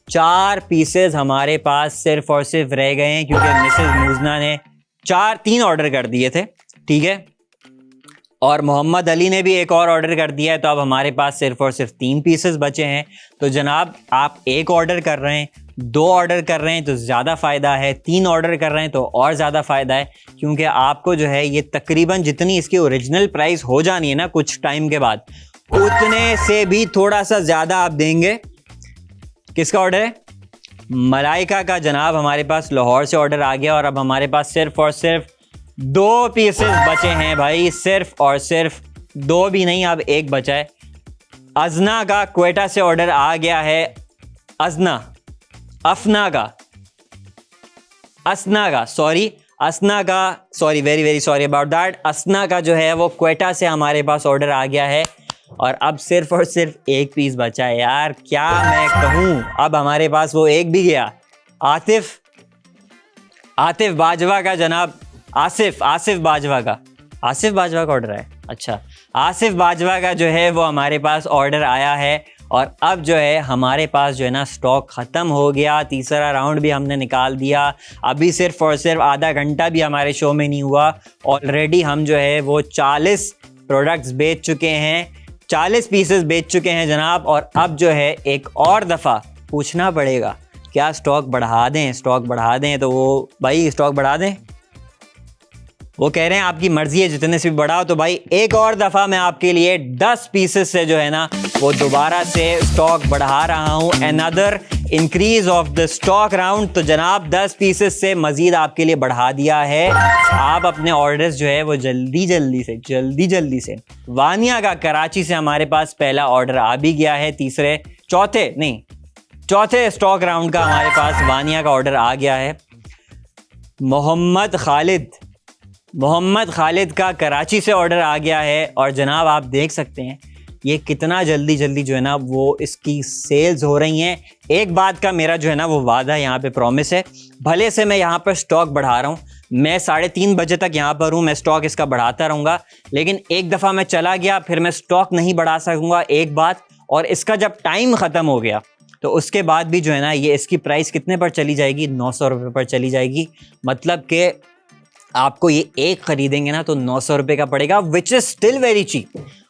4 पीसेस हमारे पास सिर्फ और सिर्फ रह गए हैं, क्योंकि मिसेस मुजना ने 3 ऑर्डर कर दिए थे, ठीक है। और मोहम्मद अली ने भी एक और ऑर्डर कर दिया है। तो अब हमारे पास सिर्फ और सिर्फ 3 पीसेस बचे हैं। तो जनाब आप 1 ऑर्डर कर रहे हैं, 2 ऑर्डर कर रहे हैं तो ज़्यादा फ़ायदा है, 3 ऑर्डर कर रहे हैं तो और ज़्यादा फ़ायदा है, क्योंकि आपको जो है ये तकरीबन जितनी इसकी ओरिजिनल प्राइस हो जानी है ना कुछ टाइम के बाद, उतने से भी थोड़ा सा ज़्यादा आप देंगे। किसका ऑर्डर है? मलाइका का जनाब हमारे पास लाहौर से ऑर्डर आ गया और अब हमारे पास सिर्फ और सिर्फ 2 पीसेस बचे हैं भाई, सिर्फ और सिर्फ 2 भी नहीं, अब 1 बचा है। अजना का क्वेटा से ऑर्डर आ गया है, very very sorry about that. असना का जो है वो क्वेटा से हमारे पास ऑर्डर आ गया है और अब सिर्फ और सिर्फ 1 पीस बचा है। यार क्या मैं कहूँ, अब हमारे पास वो 1 भी गया। आतिफ बाजवा का जनाब, आसिफ बाजवा का ऑर्डर है, अच्छा, आसिफ बाजवा का जो है वो हमारे पास ऑर्डर आया है और अब जो है हमारे पास जो है ना स्टॉक ख़त्म हो गया। तीसरा राउंड भी हमने निकाल दिया, अभी सिर्फ और सिर्फ आधा घंटा भी हमारे शो में नहीं हुआ, ऑलरेडी हम जो है वो 40 प्रोडक्ट्स बेच चुके हैं, 40 पीसेस बेच चुके हैं जनाब। और अब जो है एक और दफ़ा पूछना पड़ेगा क्या स्टॉक बढ़ा दें, तो वो भाई स्टॉक बढ़ा दें, वो कह रहे हैं आपकी मर्जी है जितने से भी बढ़ाओ। तो भाई एक और दफ़ा मैं आपके लिए 10 पीसेस से जो है ना वो दोबारा से स्टॉक बढ़ा रहा हूँ, another increase of the stock round. तो जनाब 10 पीसेस से मज़ीद आपके लिए बढ़ा दिया है। आप अपने ऑर्डर्स जो है वो जल्दी से वानिया का कराची से हमारे पास पहला ऑर्डर आ भी गया है, चौथे स्टॉक राउंड का हमारे पास वानिया का ऑर्डर आ गया है। मोहम्मद खालिद का कराची से ऑर्डर आ गया है और जनाब आप देख सकते हैं ये कितना जल्दी जो है ना वो इसकी सेल्स हो रही हैं। एक बात का मेरा जो है ना वो वादा यहाँ पे प्रॉमिस है, भले से मैं यहाँ पर स्टॉक बढ़ा रहा हूँ, मैं 3:30 बजे तक यहाँ पर हूँ, मैं स्टॉक इसका बढ़ाता रहूँगा, लेकिन एक दफ़ा मैं चला गया फिर मैं स्टॉक नहीं बढ़ा सकूँगा, एक बात। और इसका जब टाइम ख़त्म हो गया तो उसके बाद भी जो है ना ये इसकी प्राइस कितने पर चली जाएगी? 900 रुपये पर चली जाएगी। मतलब कि आपको ये एक ख़रीदेंगे ना तो 900 रुपये का पड़ेगा, which is still very cheap.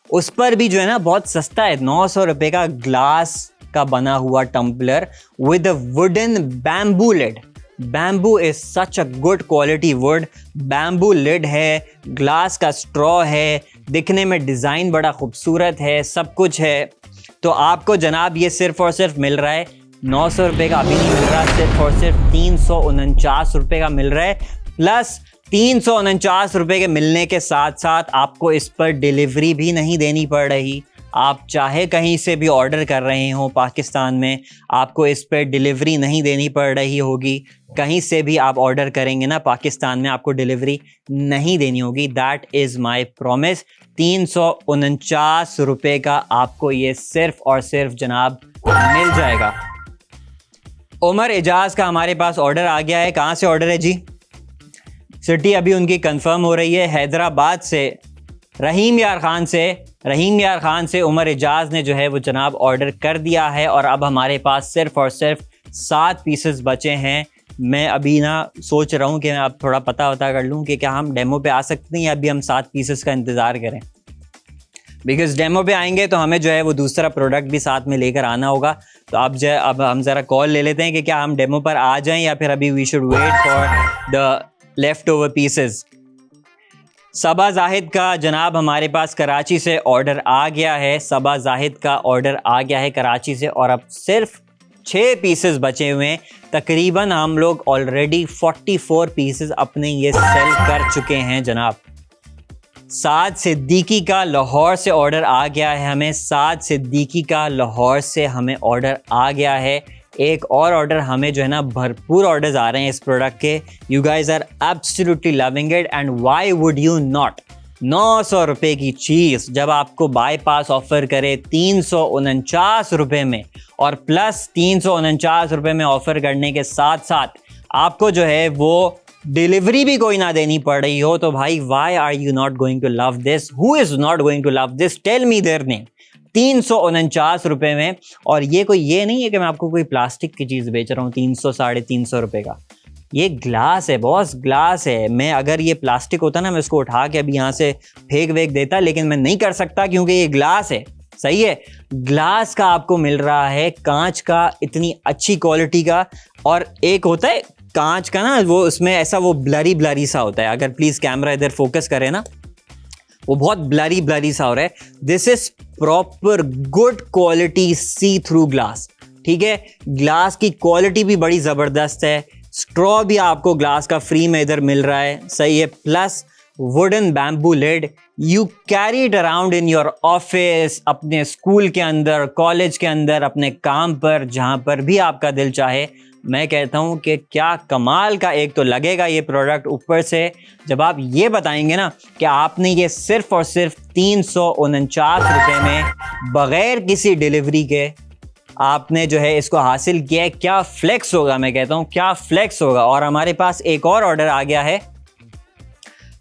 उस पर भी जो है ना बहुत सस्ता है, 900 रुपये का ग्लास का बना हुआ tumbler with a wooden bamboo lid. Bamboo is such a good quality wood. Bamboo lid है, ग्लास का स्ट्रॉ है, दिखने में डिज़ाइन बड़ा खूबसूरत है, सब कुछ है। तो आपको जनाब ये सिर्फ और सिर्फ मिल रहा है 900 रुपये का, अभी नहीं मिल रहा, सिर्फ और सिर्फ 349 रुपये का मिल रहा है। प्लस 349 रुपये के मिलने के साथ साथ आपको इस पर डिलीवरी भी नहीं देनी पड़ रही। आप चाहे कहीं से भी ऑर्डर कर रहे हो पाकिस्तान में, आपको इस पर डिलीवरी नहीं देनी पड़ रही होगी। कहीं से भी आप ऑर्डर करेंगे ना पाकिस्तान में, आपको डिलीवरी नहीं देनी होगी। That is my promise. 349 रुपये का आपको ये सिर्फ और सिर्फ जनाब मिल जाएगा। उमर एजाज का हमारे पास ऑर्डर आ गया है। कहाँ से ऑर्डर है जी? सिटी अभी उनकी कंफर्म हो रही है, हैदराबाद से रहीम यार खान से उमर एजाज ने जो है वो जनाब ऑर्डर कर दिया है। और अब हमारे पास सिर्फ और सिर्फ 7 पीसेस बचे हैं। मैं अभी ना सोच रहा हूँ कि मैं अब थोड़ा पता कर लूँ कि क्या हम डेमो पे आ सकते हैं या अभी हम 7 पीसेस का इंतज़ार करें। बिकॉज डेमो पे आएंगे तो हमें जो है वो दूसरा प्रोडक्ट भी साथ में लेकर आना होगा। तो अब हम ज़रा कॉल ले लेते हैं कि क्या हम डेमो पर आ जाएं या फिर अभी we should wait for the leftover pieces. Saba Zahid का जनाब हमारे पास कराची से ऑर्डर आ गया है। सबा जाहिद का ऑर्डर आ गया है कराची से और अब सिर्फ 6 पीसेस बचे हुए हैं। तकरीबन हम लोग ऑलरेडी 44 पीसेस अपने ये सेल कर चुके हैं जनाब। साद सिद्दीकी का लाहौर से ऑर्डर आ गया है हमें। साद सिद्दीकी का लाहौर से हमें ऑर्डर आ गया है। एक और ऑर्डर हमें जो है ना, भरपूर ऑर्डर्स आ रहे हैं इस प्रोडक्ट के। You guys are absolutely loving it and why would you not. 900 रुपये की चीज़ जब आपको बाईपास ऑफ़र करे 349 रुपये में, और प्लस 349 रुपये में ऑफ़र करने के साथ साथ आपको जो है वो डिलीवरी भी कोई ना देनी पड़ रही हो, तो भाई why are you not going to love this? Who is not going to love this? Tell me their name. 349 रुपये में। और ये नहीं है कि मैं आपको कोई प्लास्टिक की चीज़ बेच रहा हूँ 300 साढ़े 300 रुपये का। ये ग्लास है बॉस, ग्लास है। मैं अगर ये प्लास्टिक होता ना, मैं इसको उठा के अभी यहाँ से फेंक वेक देता, लेकिन मैं नहीं कर सकता क्योंकि ये ग्लास है। सही है, ग्लास का आपको मिल रहा है, कांच का, इतनी अच्छी क्वालिटी का। और एक होता है कांच का ना, वो उसमें ऐसा वो ब्लरी सा होता है। अगर प्लीज़ कैमरा इधर फोकस करे ना, वो बहुत ब्लरी सा हो रहा है। This is proper good quality see through glass. ठीक है, ग्लास की क्वालिटी भी बड़ी ज़बरदस्त है। स्ट्रॉ भी आपको ग्लास का फ्री में इधर मिल रहा है। सही है, plus wooden bamboo lid. You carry it around in your office, अपने स्कूल के अंदर, कॉलेज के अंदर, अपने काम पर, जहाँ पर भी आपका दिल चाहे। मैं कहता हूँ कि क्या कमाल का एक तो लगेगा ये प्रोडक्ट। ऊपर से जब आप ये बताएंगे ना कि आपने ये सिर्फ और सिर्फ 349 रुपये में बग़ैर किसी डिलीवरी के आपने जो है इसको हासिल किया है, क्या फ्लेक्स होगा। मैं कहता हूँ क्या फ्लेक्स होगा। और हमारे पास एक और ऑर्डर आ गया है।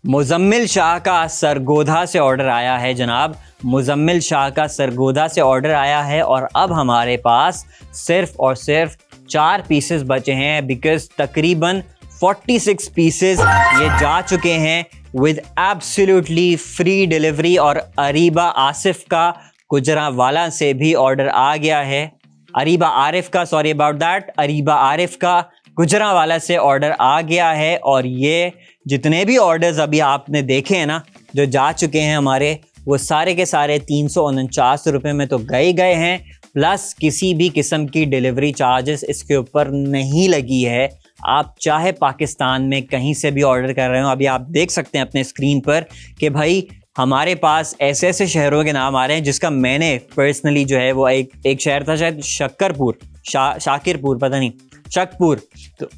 मुजम्मिल शाह का सरगोधा से ऑर्डर आया है जनाब। मुजम्मिल शाह का सरगोधा से ऑर्डर आया है और अब हमारे पास सिर्फ और सिर्फ 4 पीसेस बचे हैं। बिकॉज तकरीबन 46 पीसेस ये जा चुके हैं विद एब्सोल्युटली फ्री डिलीवरी। और अरीबा आसिफ का गुजरांवाला से भी ऑर्डर आ गया है। अरीबा आरिफ का, sorry about that, Ariba Arif का गुजरांवाला से ऑर्डर आ गया है। और ये जितने भी ऑर्डर्स अभी आपने देखे हैं ना, जो जा चुके हैं हमारे, वो सारे के सारे 349 रुपये में तो गए हैं। प्लस किसी भी किस्म की डिलीवरी चार्जेस इसके ऊपर नहीं लगी है। आप चाहे पाकिस्तान में कहीं से भी ऑर्डर कर रहे हो, अभी आप देख सकते हैं अपने स्क्रीन पर कि भाई हमारे पास ऐसे ऐसे शहरों के नाम आ रहे हैं जिसका मैंने पर्सनली जो है वो एक शहर था शायद शक्करपुर, शाकिरपुर, पता नहीं, शक्कपुर, तो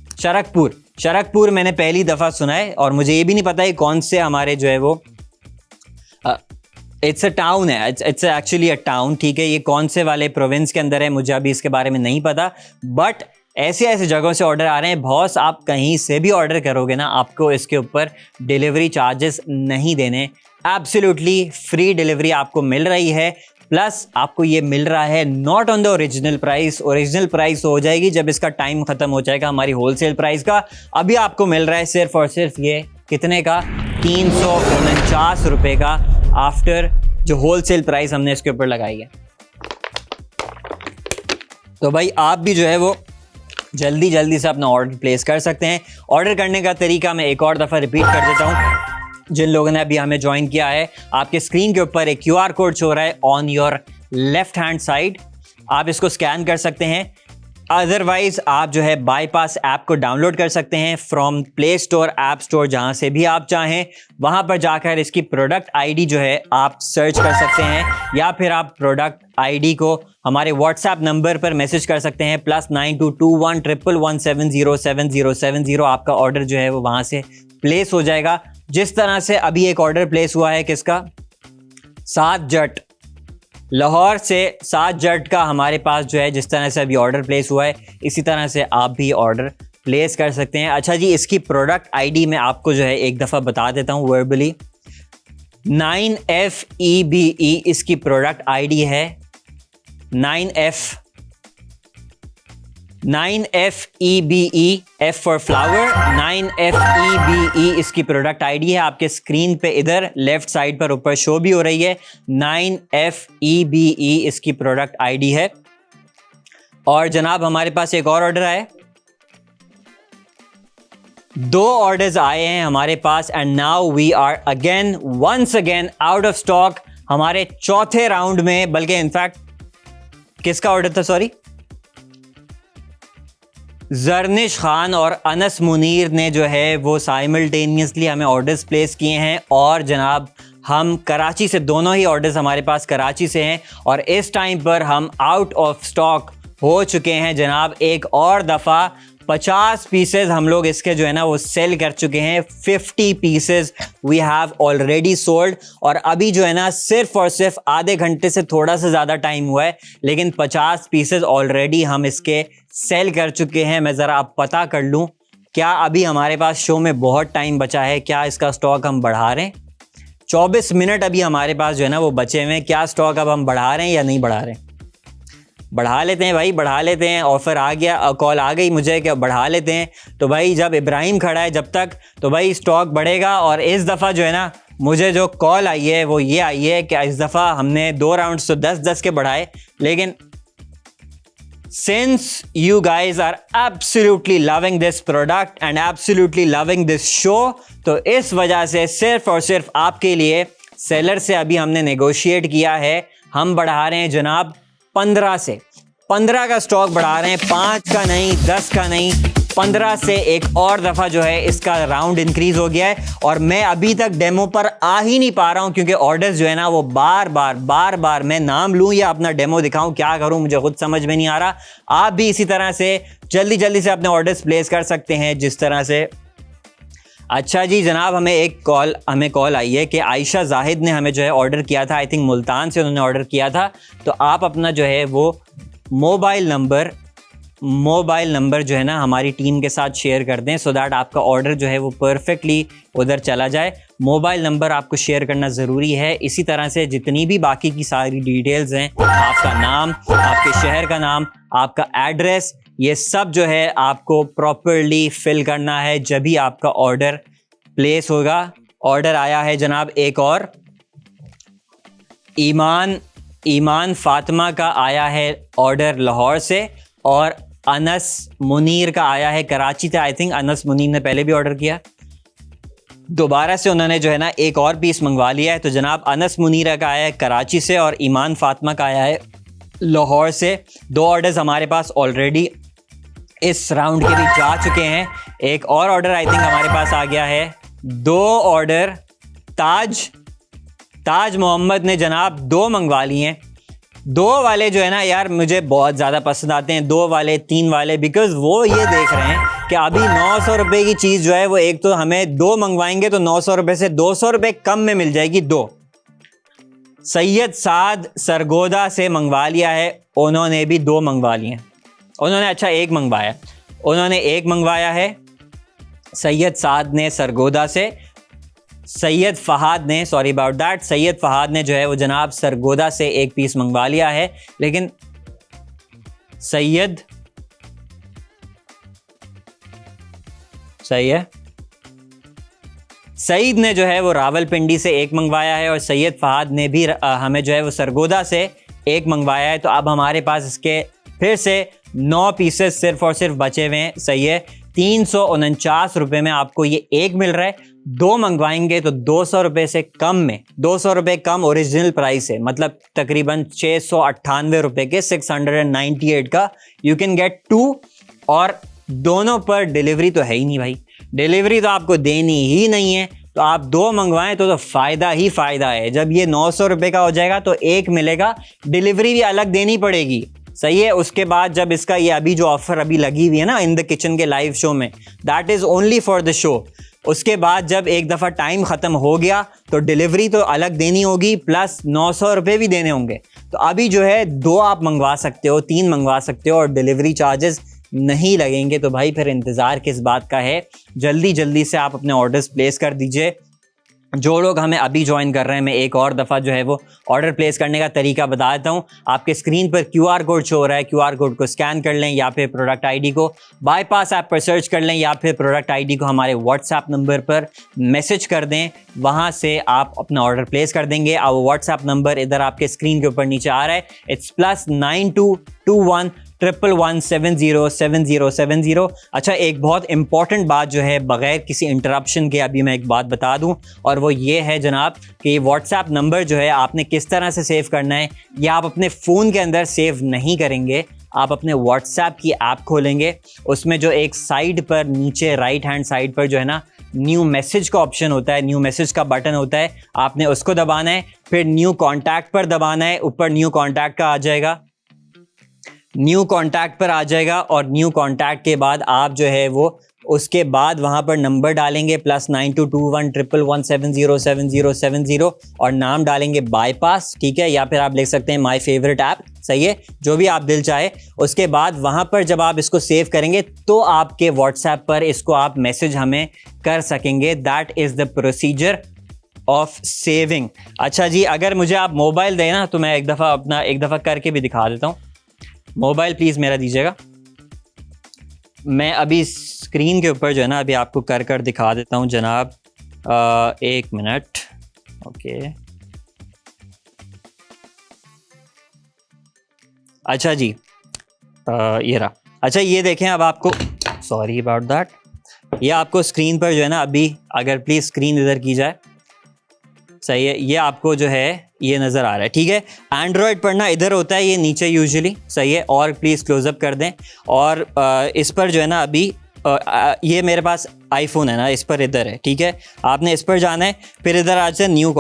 शरकपुर मैंने पहली दफ़ा सुना है। और मुझे ये भी नहीं पता है कौन से हमारे जो है वो इट्स अ टाउन है, इट्स एक्चुअली अ टाउन। ठीक है, ये कौन से वाले प्रोविंस के अंदर है मुझे अभी इसके बारे में नहीं पता। बट ऐसे जगहों से ऑर्डर आ रहे हैं बॉस। आप कहीं से भी ऑर्डर करोगे ना, आपको इसके ऊपर डिलीवरी चार्जेस नहीं देने। एब्सोल्युटली फ्री डिलीवरी आपको मिल रही है। प्लस आपको ये मिल रहा है not on the original price. Original price हो जाएगी जब इसका टाइम ख़त्म हो जाएगा हमारी होलसेल प्राइस का। अभी आपको मिल रहा है सिर्फ और सिर्फ ये कितने का, 349 रुपये का, आफ्टर जो होलसेल प्राइस हमने इसके ऊपर लगाई है। तो भाई आप भी जो है वो जल्दी जल्दी से अपना ऑर्डर प्लेस कर सकते हैं। ऑर्डर करने का तरीका मैं एक और दफ़ा रिपीट कर देता हूँ। जिन लोगों ने अभी हमें ज्वाइन किया है, आपके स्क्रीन के ऊपर एक QR कोड शो रहा है on your left hand side, आप इसको स्कैन कर सकते हैं। अदरवाइज आप जो है बाईपास ऐप को डाउनलोड कर सकते हैं from play store, app store, जहां से भी आप चाहें वहां पर जाकर इसकी प्रोडक्ट आईडी जो है आप सर्च कर सकते हैं, या फिर आप प्रोडक्ट आईडी को हमारे व्हाट्सएप नंबर पर मैसेज कर सकते हैं +922111707070। आपका ऑर्डर जो है वो वहां से प्लेस हो जाएगा। जिस तरह से अभी एक ऑर्डर प्लेस हुआ है, किसका, 7 जट, लाहौर से 7 जट का हमारे पास जो है जिस तरह से अभी ऑर्डर प्लेस हुआ है, इसी तरह से आप भी ऑर्डर प्लेस कर सकते हैं। अच्छा जी, इसकी प्रोडक्ट आईडी मैं आपको जो है एक दफ़ा बता देता हूँ वर्बली। 9FEBE इसकी प्रोडक्ट आईडी है। 9FEBE, F for flower, 9FEBE इसकी प्रोडक्ट आईडी है। आपके स्क्रीन पे इधर लेफ्ट साइड पर ऊपर शो भी हो रही है। 9FEBE इसकी प्रोडक्ट आईडी है। और जनाब हमारे पास एक और ऑर्डर आया, 2 ऑर्डर्स आए हैं हमारे पास, and now we are again once again out of stock हमारे चौथे राउंड में। बल्कि इनफैक्ट किसका ऑर्डर था, सॉरी, जरनिश खान और अनस मुनीर ने जो है वो साइमल्टेनियसली हमें ऑर्डर्स प्लेस किए हैं। और जनाब हम कराची से, दोनों ही ऑर्डर्स हमारे पास कराची से हैं, और इस टाइम पर हम आउट ऑफ स्टॉक हो चुके हैं जनाब। एक और दफ़ा 50 पीसेज हम लोग इसके जो है ना वो सेल कर चुके हैं। 50 pieces we have already sold, और अभी जो है ना सिर्फ और सिर्फ आधे घंटे से थोड़ा सा ज़्यादा टाइम हुआ है, लेकिन 50 पीसेज ऑलरेडी हम इसके सेल कर चुके हैं। मैं ज़रा अब पता कर लूँ, क्या अभी हमारे पास शो में बहुत टाइम बचा है, क्या इसका स्टॉक हम बढ़ा रहे हैं? 24 मिनट अभी हमारे पास जो है ना वो बचे हुए हैं। क्या स्टॉक अब हम बढ़ा रहे हैं या नहीं बढ़ा रहे हैं? बढ़ा लेते हैं भाई, बढ़ा लेते हैं। ऑफ़र आ गया, कॉल आ गई मुझे कि बढ़ा लेते हैं। तो भाई जब इब्राहिम खड़ा है जब तक, तो भाई स्टॉक बढ़ेगा। और इस दफ़ा जो है ना मुझे जो कॉल आई है वो ये आई है कि इस दफ़ा हमने 2 राउंड तो 10-10 के बढ़ाए, लेकिन since you guys are absolutely loving this product and absolutely loving this show, तो इस वजह से सिर्फ और सिर्फ आपके लिए सेलर से अभी हमने नेगोशिएट किया है। हम बढ़ा रहे हैं जनाब 15 से, 15 का स्टॉक बढ़ा रहे हैं, 5 का नहीं, 10 का नहीं, 15 से एक और दफ़ा जो है इसका राउंड इंक्रीज हो गया है। और मैं अभी तक डेमो पर आ ही नहीं पा रहा हूं, क्योंकि ऑर्डर्स जो है ना वो बार बार मैं नाम लूं या अपना डेमो दिखाऊं, क्या करूं मुझे खुद समझ में नहीं आ रहा। आप भी इसी तरह से जल्दी से अपने ऑर्डर्स प्लेस कर सकते हैं जिस तरह से। अच्छा जी जनाब, हमें कॉल आई है कि आयशा जाहिद ने हमें जो है ऑर्डर किया था, आई थिंक मुल्तान से उन्होंने ऑर्डर किया था। तो आप अपना जो है वो मोबाइल नंबर जो है ना हमारी टीम के साथ शेयर कर दें, सो दैट आपका ऑर्डर जो है वो परफेक्टली उधर चला जाए। मोबाइल नंबर आपको शेयर करना ज़रूरी है। इसी तरह से जितनी भी बाकी की सारी डिटेल्स हैं, आपका नाम, आपके शहर का नाम, आपका एड्रेस, ये सब जो है आपको प्रॉपरली फिल करना है जब भी आपका ऑर्डर प्लेस होगा। ऑर्डर आया है जनाब एक और, ईमान फातिमा का आया है ऑर्डर लाहौर से, और अनस मुनीर का आया है कराची से। आई थिंक अनस मुनीर ने पहले भी ऑर्डर किया, दोबारा से उन्होंने जो है ना एक और पीस मंगवा लिया है। तो जनाब अनस मुनीर का आया है कराची से और ईमान फातिमा का आया है लाहौर से। 2 ऑर्डर्स हमारे पास ऑलरेडी इस राउंड के भी जा चुके हैं। एक और ऑर्डर आई थिंक हमारे पास आ गया है। 2 ऑर्डर ताज मोहम्मद ने जनाब 2 मंगवा लिए हैं। 2 वाले जो है ना यार मुझे बहुत ज़्यादा पसंद आते हैं, 2 वाले 3 वाले, बिकॉज वो ये देख रहे हैं कि अभी 900 रुपये की चीज़ जो है वो एक तो हमें 2 मंगवाएंगे तो 900 रुपये से 200 रुपये कम में मिल जाएगी 2। सैयद साद सरगोदा से मंगवा लिया है, उन्होंने भी 2 मंगवा लिए हैं। उन्होंने अच्छा 1 मंगवाया, उन्होंने 1 मंगवाया है सैयद साद ने सरगोदा से। सैयद फ़हाद ने जो है वो जनाब सरगोदा से 1 पीस मंगवा लिया है। लेकिन सैयद सईद ने जो है वो रावलपिंडी से 1 मंगवाया है, और सैयद फ़हाद ने भी हमें जो है वो सरगोदा से 1 मंगवाया है। तो अब हमारे पास इसके फिर से 9 पीसेस सिर्फ और सिर्फ बचे हुए हैं, सही है। 349 रुपये में आपको ये एक मिल रहा है। 2 मंगवाएंगे तो 200 रुपये से कम में, 200 रुपये कम ओरिजिनल प्राइस है, मतलब तकरीबन 698 रुपये के 698 का यू कैन गेट 2। और दोनों पर डिलीवरी तो है ही नहीं भाई, डिलीवरी तो आपको देनी ही नहीं है, तो आप 2 मंगवाएं तो फ़ायदा ही फ़ायदा है। जब ये 900 रुपये का हो जाएगा तो एक मिलेगा, डिलीवरी भी अलग देनी पड़ेगी, सही है। उसके बाद जब इसका ये अभी जो ऑफर अभी लगी हुई है ना इन द किचन के लाइव शो में, that is only for the show. उसके बाद जब एक दफ़ा टाइम ख़त्म हो गया तो डिलीवरी तो अलग देनी होगी, प्लस 900 रुपये भी देने होंगे। तो अभी जो है 2 आप मंगवा सकते हो, 3 मंगवा सकते हो और डिलीवरी चार्जेस नहीं लगेंगे। तो भाई फिर इंतज़ार किस बात का है, जल्दी जल्दी से आप अपने ऑर्डर्स प्लेस कर दीजिए। जो लोग हमें अभी ज्वाइन कर रहे हैं, मैं एक और दफ़ा जो है वो ऑर्डर प्लेस करने का तरीका बता देता हूँ। आपके स्क्रीन पर QR कोड शो हो रहा है, QR कोड को स्कैन कर लें या फिर प्रोडक्ट आईडी को बाईपास ऐप पर सर्च कर लें या फिर प्रोडक्ट आईडी को हमारे व्हाट्सएप नंबर पर मैसेज कर दें, वहाँ से आप अपना ऑर्डर प्लेस कर देंगे। और व्हाट्सएप नंबर इधर आपके स्क्रीन के ऊपर नीचे आ रहा है, इट्स +9221 111707070। अच्छा, एक बहुत इंपॉर्टेंट बात जो है बगैर किसी इंटरप्शन के अभी मैं एक बात बता दूं, और वो ये है जनाब कि व्हाट्सएप नंबर जो है आपने किस तरह से सेव करना है, या आप अपने फ़ोन के अंदर सेव नहीं करेंगे। आप अपने व्हाट्सएप की ऐप खोलेंगे, उसमें जो एक साइड पर नीचे राइट हैंड साइड पर जो है ना न्यू मैसेज का ऑप्शन होता है, न्यू मैसेज का बटन होता है, आपने उसको दबाना है। फिर न्यू कॉन्टैक्ट पर दबाना है, ऊपर न्यू कॉन्टैक्ट का आ जाएगा, न्यू कॉन्टैक्ट पर आ जाएगा। और न्यू कॉन्टैक्ट के बाद आप जो है वो उसके बाद वहाँ पर नंबर डालेंगे +9221 111707070 और नाम डालेंगे बाईपास, ठीक है, या फिर आप लिख सकते हैं माय फेवरेट ऐप, सही है, जो भी आप दिल चाहे। उसके बाद वहाँ पर जब आप इसको सेव करेंगे तो आपके व्हाट्सएप पर इसको आप मैसेज हमें कर सकेंगे। That is the procedure of saving. अच्छा जी, अगर मुझे आप मोबाइल दें ना तो मैं एक दफ़ा करके भी दिखा देता हूँ। मोबाइल प्लीज़ मेरा दीजिएगा, मैं अभी स्क्रीन के ऊपर जो है ना अभी आपको कर दिखा देता हूँ जनाब। 1 मिनट, ओके। अच्छा जी, ये रहा। अच्छा, ये देखें, अब आपको, सॉरी अबाउट दैट, ये आपको स्क्रीन पर जो है ना अभी, अगर प्लीज़ स्क्रीन इधर की जाए, सही है, ये आपको जो है ये नज़र आ रहा है, ठीक है। एंड्रॉयड पर ना इधर होता है, ये नीचे यूजुअली, सही है। और प्लीज़ क्लोजअप कर दें। और इस पर जो है ना अभी ये मेरे पास आईफोन है ना, इस पर इधर है, ठीक है। आपने इस पर जाना है, फिर इधर आ जाए न्यू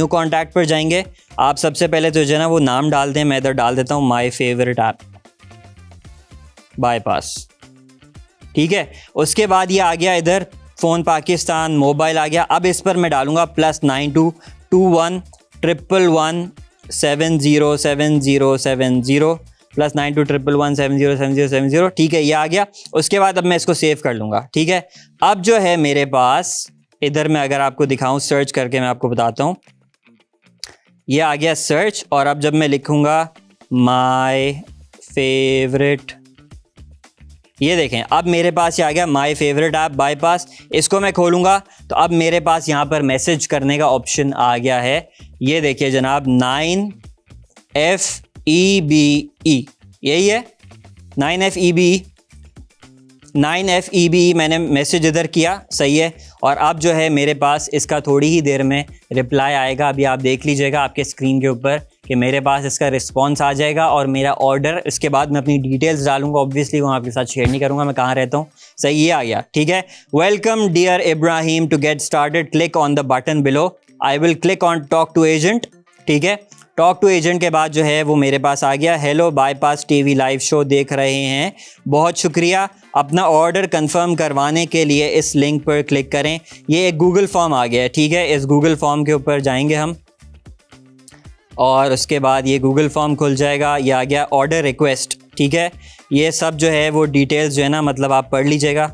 कॉन्टैक्ट पर जाएंगे। आप सबसे पहले तो जो है ना वो नाम डाल दें, मैं इधर डाल देता हूँ माय फेवरेट ऐप बाईपास, ठीक है। उसके बाद ये आ गया इधर फ़ोन पाकिस्तान, मोबाइल आ गया। अब इस पर मैं डालूंगा +9221 111707070 +9221 111707070, ठीक है, ये आ गया। उसके बाद अब मैं इसको सेव कर लूँगा, ठीक है। अब जो है मेरे पास इधर मैं अगर आपको दिखाऊं, सर्च करके मैं आपको बताता हूँ, ये आ गया सर्च। और अब जब मैं लिखूँगा माय फेवरेट, ये देखें, अब मेरे पास ये आ गया माय फेवरेट ऐप बाईपास। इसको मैं खोलूँगा तो अब मेरे पास यहाँ पर मैसेज करने का ऑप्शन आ गया है। ये देखिए जनाब, 9FEBE, यही है 9FEBE मैंने मैसेज इधर किया, सही है। और अब जो है मेरे पास इसका थोड़ी ही देर में रिप्लाई आएगा। अभी आप देख लीजिएगा आपके स्क्रीन के ऊपर कि मेरे पास इसका रिस्पांस आ जाएगा और मेरा ऑर्डर। इसके बाद मैं अपनी डिटेल्स डालूंगा, ऑब्वियसली वो आपके साथ शेयर नहीं करूंगा मैं कहाँ रहता हूँ, सही, ये आ गया, ठीक है। Welcome dear Ibrahim, to get started click on the button below, I will click on talk to agent, ठीक है। टॉक टू एजेंट के बाद जो है वो मेरे पास आ गया, hello bypass TV live show देख रहे हैं, बहुत शुक्रिया, अपना ऑर्डर कंफर्म करवाने के लिए इस लिंक पर क्लिक करें। ये एक गूगल फॉर्म आ गया है, ठीक है। इस गूगल फॉर्म के ऊपर जाएंगे हम और उसके बाद ये गूगल फॉर्म खुल जाएगा। ये आ गया ऑर्डर रिक्वेस्ट, ठीक है। ये सब जो है वो डिटेल्स जो है ना, मतलब आप पढ़ लीजिएगा।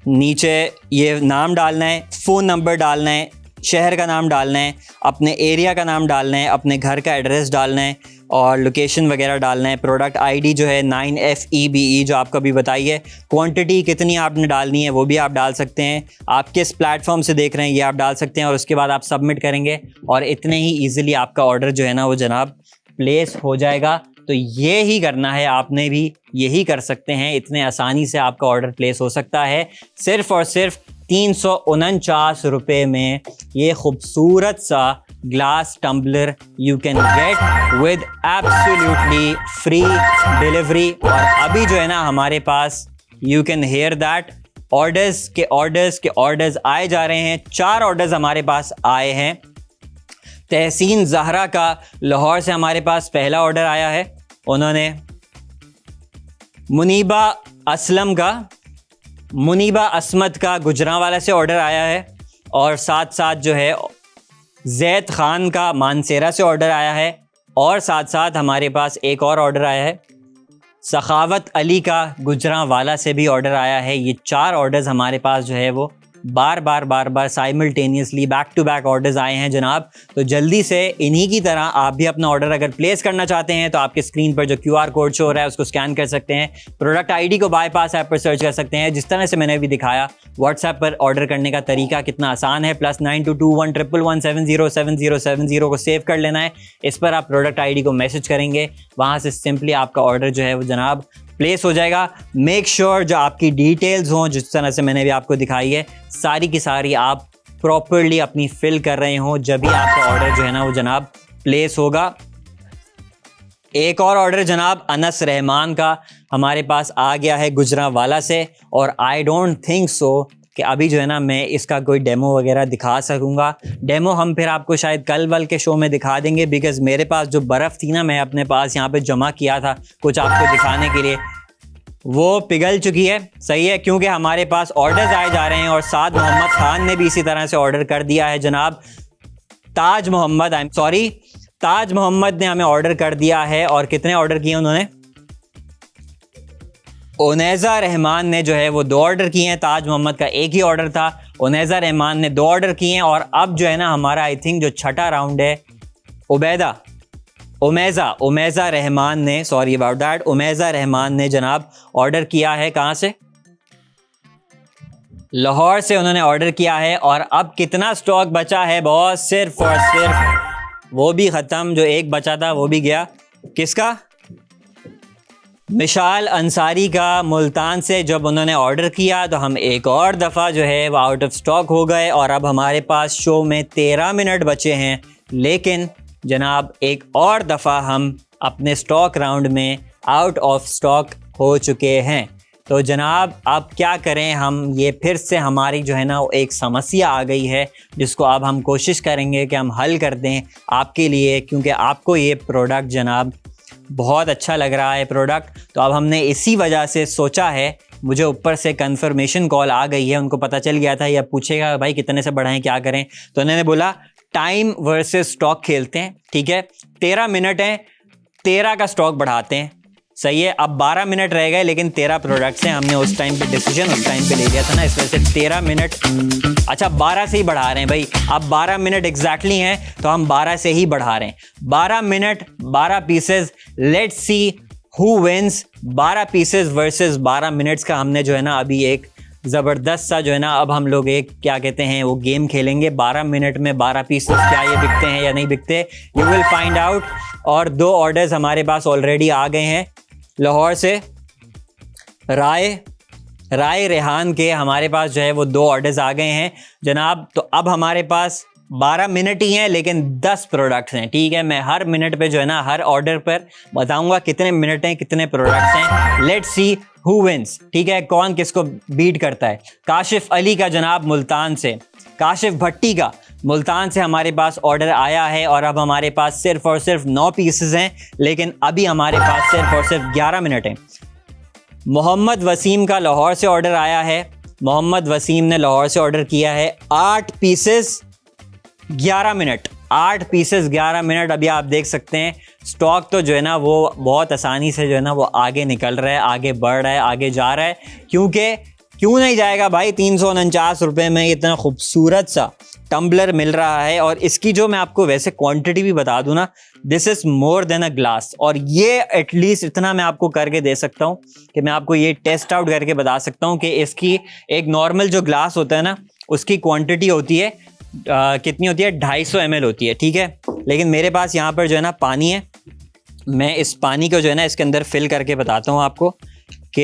नीचे ये नाम डालना है, फ़ोन नंबर डालना है, शहर का नाम डालना है, अपने एरिया का नाम डालना है, अपने घर का एड्रेस डालना है और लोकेशन वगैरह डालना है। प्रोडक्ट आईडी जो है 9FEBE जो आपको अभी बताई है। क्वांटिटी कितनी आपने डालनी है वो भी आप डाल सकते हैं। आप किस प्लेटफॉर्म से देख रहे हैं ये आप डाल सकते हैं और उसके बाद आप सबमिट करेंगे और इतने ही ईजिली आपका ऑर्डर जो है ना वो जनाब प्लेस हो जाएगा। तो ये ही करना है, आपने भी यही कर सकते हैं। इतने आसानी से आपका ऑर्डर प्लेस हो सकता है सिर्फ और सिर्फ 349 रुपये में। ये खूबसूरत सा glass tumbler you can get with absolutely free delivery. और अभी जो है ना हमारे पास you can hear that orders आए जा रहे हैं। 4 ऑर्डर्स हमारे पास आए हैं। तहसीन जहरा का लाहौर से हमारे पास पहला ऑर्डर आया है। उन्होंने मुनीबा असमत का गुजरांवाला से ऑर्डर आया है, और साथ साथ जो है जैद खान का मानसेरा से ऑर्डर आया है, और साथ साथ हमारे पास एक और ऑर्डर आया है सखावत अली का गुजरांवाला से भी ऑर्डर आया है। ये 4 ऑर्डर्स हमारे पास जो है वो बार बार simultaneously back to back orders आए हैं जनाब। तो जल्दी से इन्हीं की तरह आप भी अपना ऑर्डर अगर प्लेस करना चाहते हैं तो आपके स्क्रीन पर जो QR कोड शो हो रहा है उसको स्कैन कर सकते हैं। प्रोडक्ट ID को बाईपास ऐप पर सर्च कर सकते हैं। जिस तरह से मैंने भी दिखाया व्हाट्सएप पर ऑर्डर करने का तरीका कितना आसान है। +922111707070 को सेव कर लेना है। इस पर आप प्रोडक्ट ID को मैसेज करेंगे, वहाँ से सिंपली आपका ऑर्डर जो है वो जनाब प्लेस हो जाएगा। मेक श्योर जो आपकी डिटेल्स हों, जिस तरह से मैंने भी आपको दिखाई है, सारी की सारी आप प्रॉपरली अपनी फिल कर रहे हों, जब भी आपका ऑर्डर जो है ना वो जनाब प्लेस होगा। एक और ऑर्डर जनाब अनस रहमान का हमारे पास आ गया है गुजरांवाला से, और आई डोंट थिंक सो कि अभी जो है ना मैं इसका कोई डेमो वगैरह दिखा सकूँगा। डेमो हम फिर आपको शायद कल के शो में दिखा देंगे, बिकॉज़ मेरे पास जो बर्फ़ थी ना मैं अपने पास यहाँ पे जमा किया था कुछ आपको दिखाने के लिए, वो पिघल चुकी है। सही है, क्योंकि हमारे पास ऑर्डर्स आए जा रहे हैं, और साथ मोहम्मद खान ने भी इसी तरह से ऑर्डर कर दिया है जनाब। ताज मोहम्मद ने हमें ऑर्डर कर दिया है, और कितने ऑर्डर किए उन्होंने? उनैज़ा रहमान ने जो है वो 2 ऑर्डर किए हैं। ताज मोहम्मद का एक ही ऑर्डर था, उनैज़ा रहमान ने 2 ऑर्डर किए हैं। और अब जो है ना हमारा आई थिंक जो छठा राउंड है उमैज़ा रहमान ने जनाब ऑर्डर किया है। कहाँ से? लाहौर से उन्होंने ऑर्डर किया है। और अब कितना स्टॉक बचा है बॉस? सिर्फ और सिर्फ वो भी ख़त्म, जो एक बचा था वो भी गया। किसका? मिशाल अंसारी का मुल्तान से जब उन्होंने ऑर्डर किया तो हम एक और दफ़ा जो है वो आउट ऑफ स्टॉक हो गए, और अब हमारे पास शो में 13 मिनट बचे हैं। लेकिन जनाब एक और दफ़ा हम अपने स्टॉक राउंड में आउट ऑफ स्टॉक हो चुके हैं। तो जनाब अब क्या करें हम, ये फिर से हमारी जो है ना वो एक समस्या आ गई है, जिसको अब हम कोशिश करेंगे कि हम हल कर दें आपके लिए, क्योंकि आपको ये प्रोडक्ट जनाब बहुत अच्छा लग रहा है प्रोडक्ट। तो अब हमने इसी वजह से सोचा है, मुझे ऊपर से कंफर्मेशन कॉल आ गई है, उनको पता चल गया था ये पूछेगा भाई कितने से बढ़ाएं, क्या करें। तो उन्होंने बोला टाइम वर्सेस स्टॉक खेलते हैं, ठीक है। 13 मिनट हैं, 13 का स्टॉक बढ़ाते हैं। सही है, अब 12 मिनट रह गए, लेकिन 13 प्रोडक्ट्स हैं। हमने उस टाइम पे डिसीजन उस टाइम पे ले लिया था ना, इस वजह से 13 मिनट, अच्छा 12 से ही बढ़ा रहे हैं भाई। अब 12 मिनट एग्जैक्टली हैं तो हम 12 से ही बढ़ा रहे हैं। 12 minute 12 pieces, let's see who wins. 12 pieces versus 12 minutes का हमने जो है ना अभी एक ज़बरदस्त सा जो है ना अब हम लोग एक क्या कहते हैं वो गेम खेलेंगे। 12 मिनट में 12 पीसेस क्या ये बिकते हैं या नहीं बिकते, यू विल फाइंड आउट। और 2 ऑर्डर्स हमारे पास ऑलरेडी आ गए हैं लाहौर से। राय रेहान के हमारे पास जो है वो 2 ऑर्डर्स आ गए हैं जनाब। तो अब हमारे पास 12 मिनट ही हैं, लेकिन 10 प्रोडक्ट्स हैं, ठीक है। मैं हर मिनट पे जो है ना हर ऑर्डर पर बताऊंगा कितने मिनट हैं, कितने प्रोडक्ट्स हैं। लेट्स सी हु विंस, ठीक है, कौन किसको बीट करता है। काशिफ अली का जनाब मुल्तान से, काशिफ भट्टी का मुल्तान से हमारे पास ऑर्डर आया है, और अब हमारे पास सिर्फ और सिर्फ 9 पीसेस हैं, लेकिन अभी हमारे पास सिर्फ और सिर्फ 11 मिनट हैं। मोहम्मद वसीम का लाहौर से ऑर्डर आया है। मोहम्मद वसीम ने लाहौर से ऑर्डर किया है 8 पीसेस 11 मिनट, 8 पीसेस 11 मिनट। अभी आप देख सकते हैं स्टॉक तो जो है ना वो बहुत आसानी से जो है ना वो आगे निकल रहा है, आगे बढ़ रहा है, आगे जा रहा है। क्योंकि क्यों नहीं जाएगा भाई, 349 रुपये में इतना खूबसूरत सा टम्बलर मिल रहा है। और इसकी जो मैं आपको वैसे क्वांटिटी भी बता दूं ना, this is more than a glass. और ये एटलीस्ट इतना मैं आपको करके दे सकता हूँ कि मैं आपको ये टेस्ट आउट करके बता सकता हूँ कि इसकी एक नॉर्मल जो ग्लास होता है ना उसकी क्वांटिटी होती है कितनी होती है, 250 ml होती है, ठीक है। लेकिन मेरे पास यहाँ पर जो है ना पानी है, मैं इस पानी को जो है ना इसके अंदर फिल करके बताता हूँ आपको कि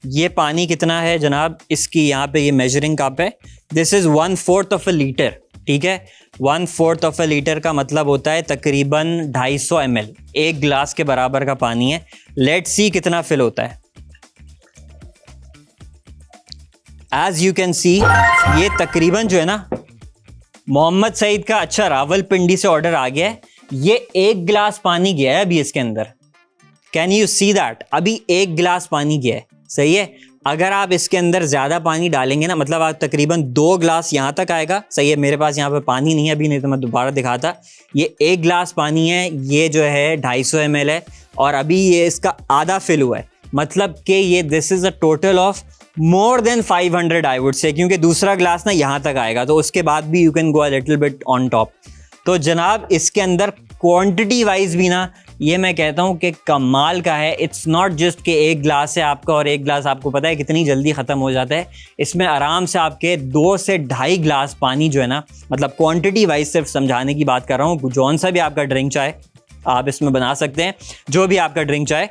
ये पानी कितना है जनाब। इसकी यहाँ पे ये मेजरिंग कप है, this is 1/4 of a litre, ठीक है। 1/4 ऑफ अ लीटर का मतलब होता है तकरीबन 250 ml, एक गिलास के बराबर का पानी है। लेट्स सी कितना फिल होता है। एज यू कैन सी ये तकरीबन जो है ना मोहम्मद सईद का, अच्छा रावलपिंडी से ऑर्डर आ गया है, ये एक गिलास पानी गया है अभी इसके अंदर। Can you see that? अभी एक गिलास पानी गया है, सही है। अगर आप इसके अंदर ज़्यादा पानी डालेंगे ना, मतलब आप तकरीबन 2 गिलास यहाँ तक आएगा, सही है। मेरे पास यहाँ पे पानी नहीं है अभी, नहीं तो मैं दोबारा दिखाता। ये एक गिलास पानी है, ये जो है 250 ml है और अभी ये इसका आधा फिल हुआ है, मतलब कि ये this is a total of more than 500 I would say, क्योंकि दूसरा ग्लास ना यहाँ तक आएगा, तो उसके बाद भी you can go a little bit on top. तो जनाब इसके अंदर क्वांटिटी वाइज भी ना ये मैं कहता हूँ कि कमाल का है। इट्स नॉट जस्ट कि एक गिलास है आपका और एक गिलास आपको पता है कितनी जल्दी ख़त्म हो जाता है। इसमें आराम से आपके 2 से 2.5 गिलास पानी जो है ना, मतलब क्वांटिटी वाइज सिर्फ समझाने की बात कर रहा हूँ, जौन सा भी आपका ड्रिंक चाहे आप इसमें बना सकते हैं, जो भी आपका ड्रिंक चाहे।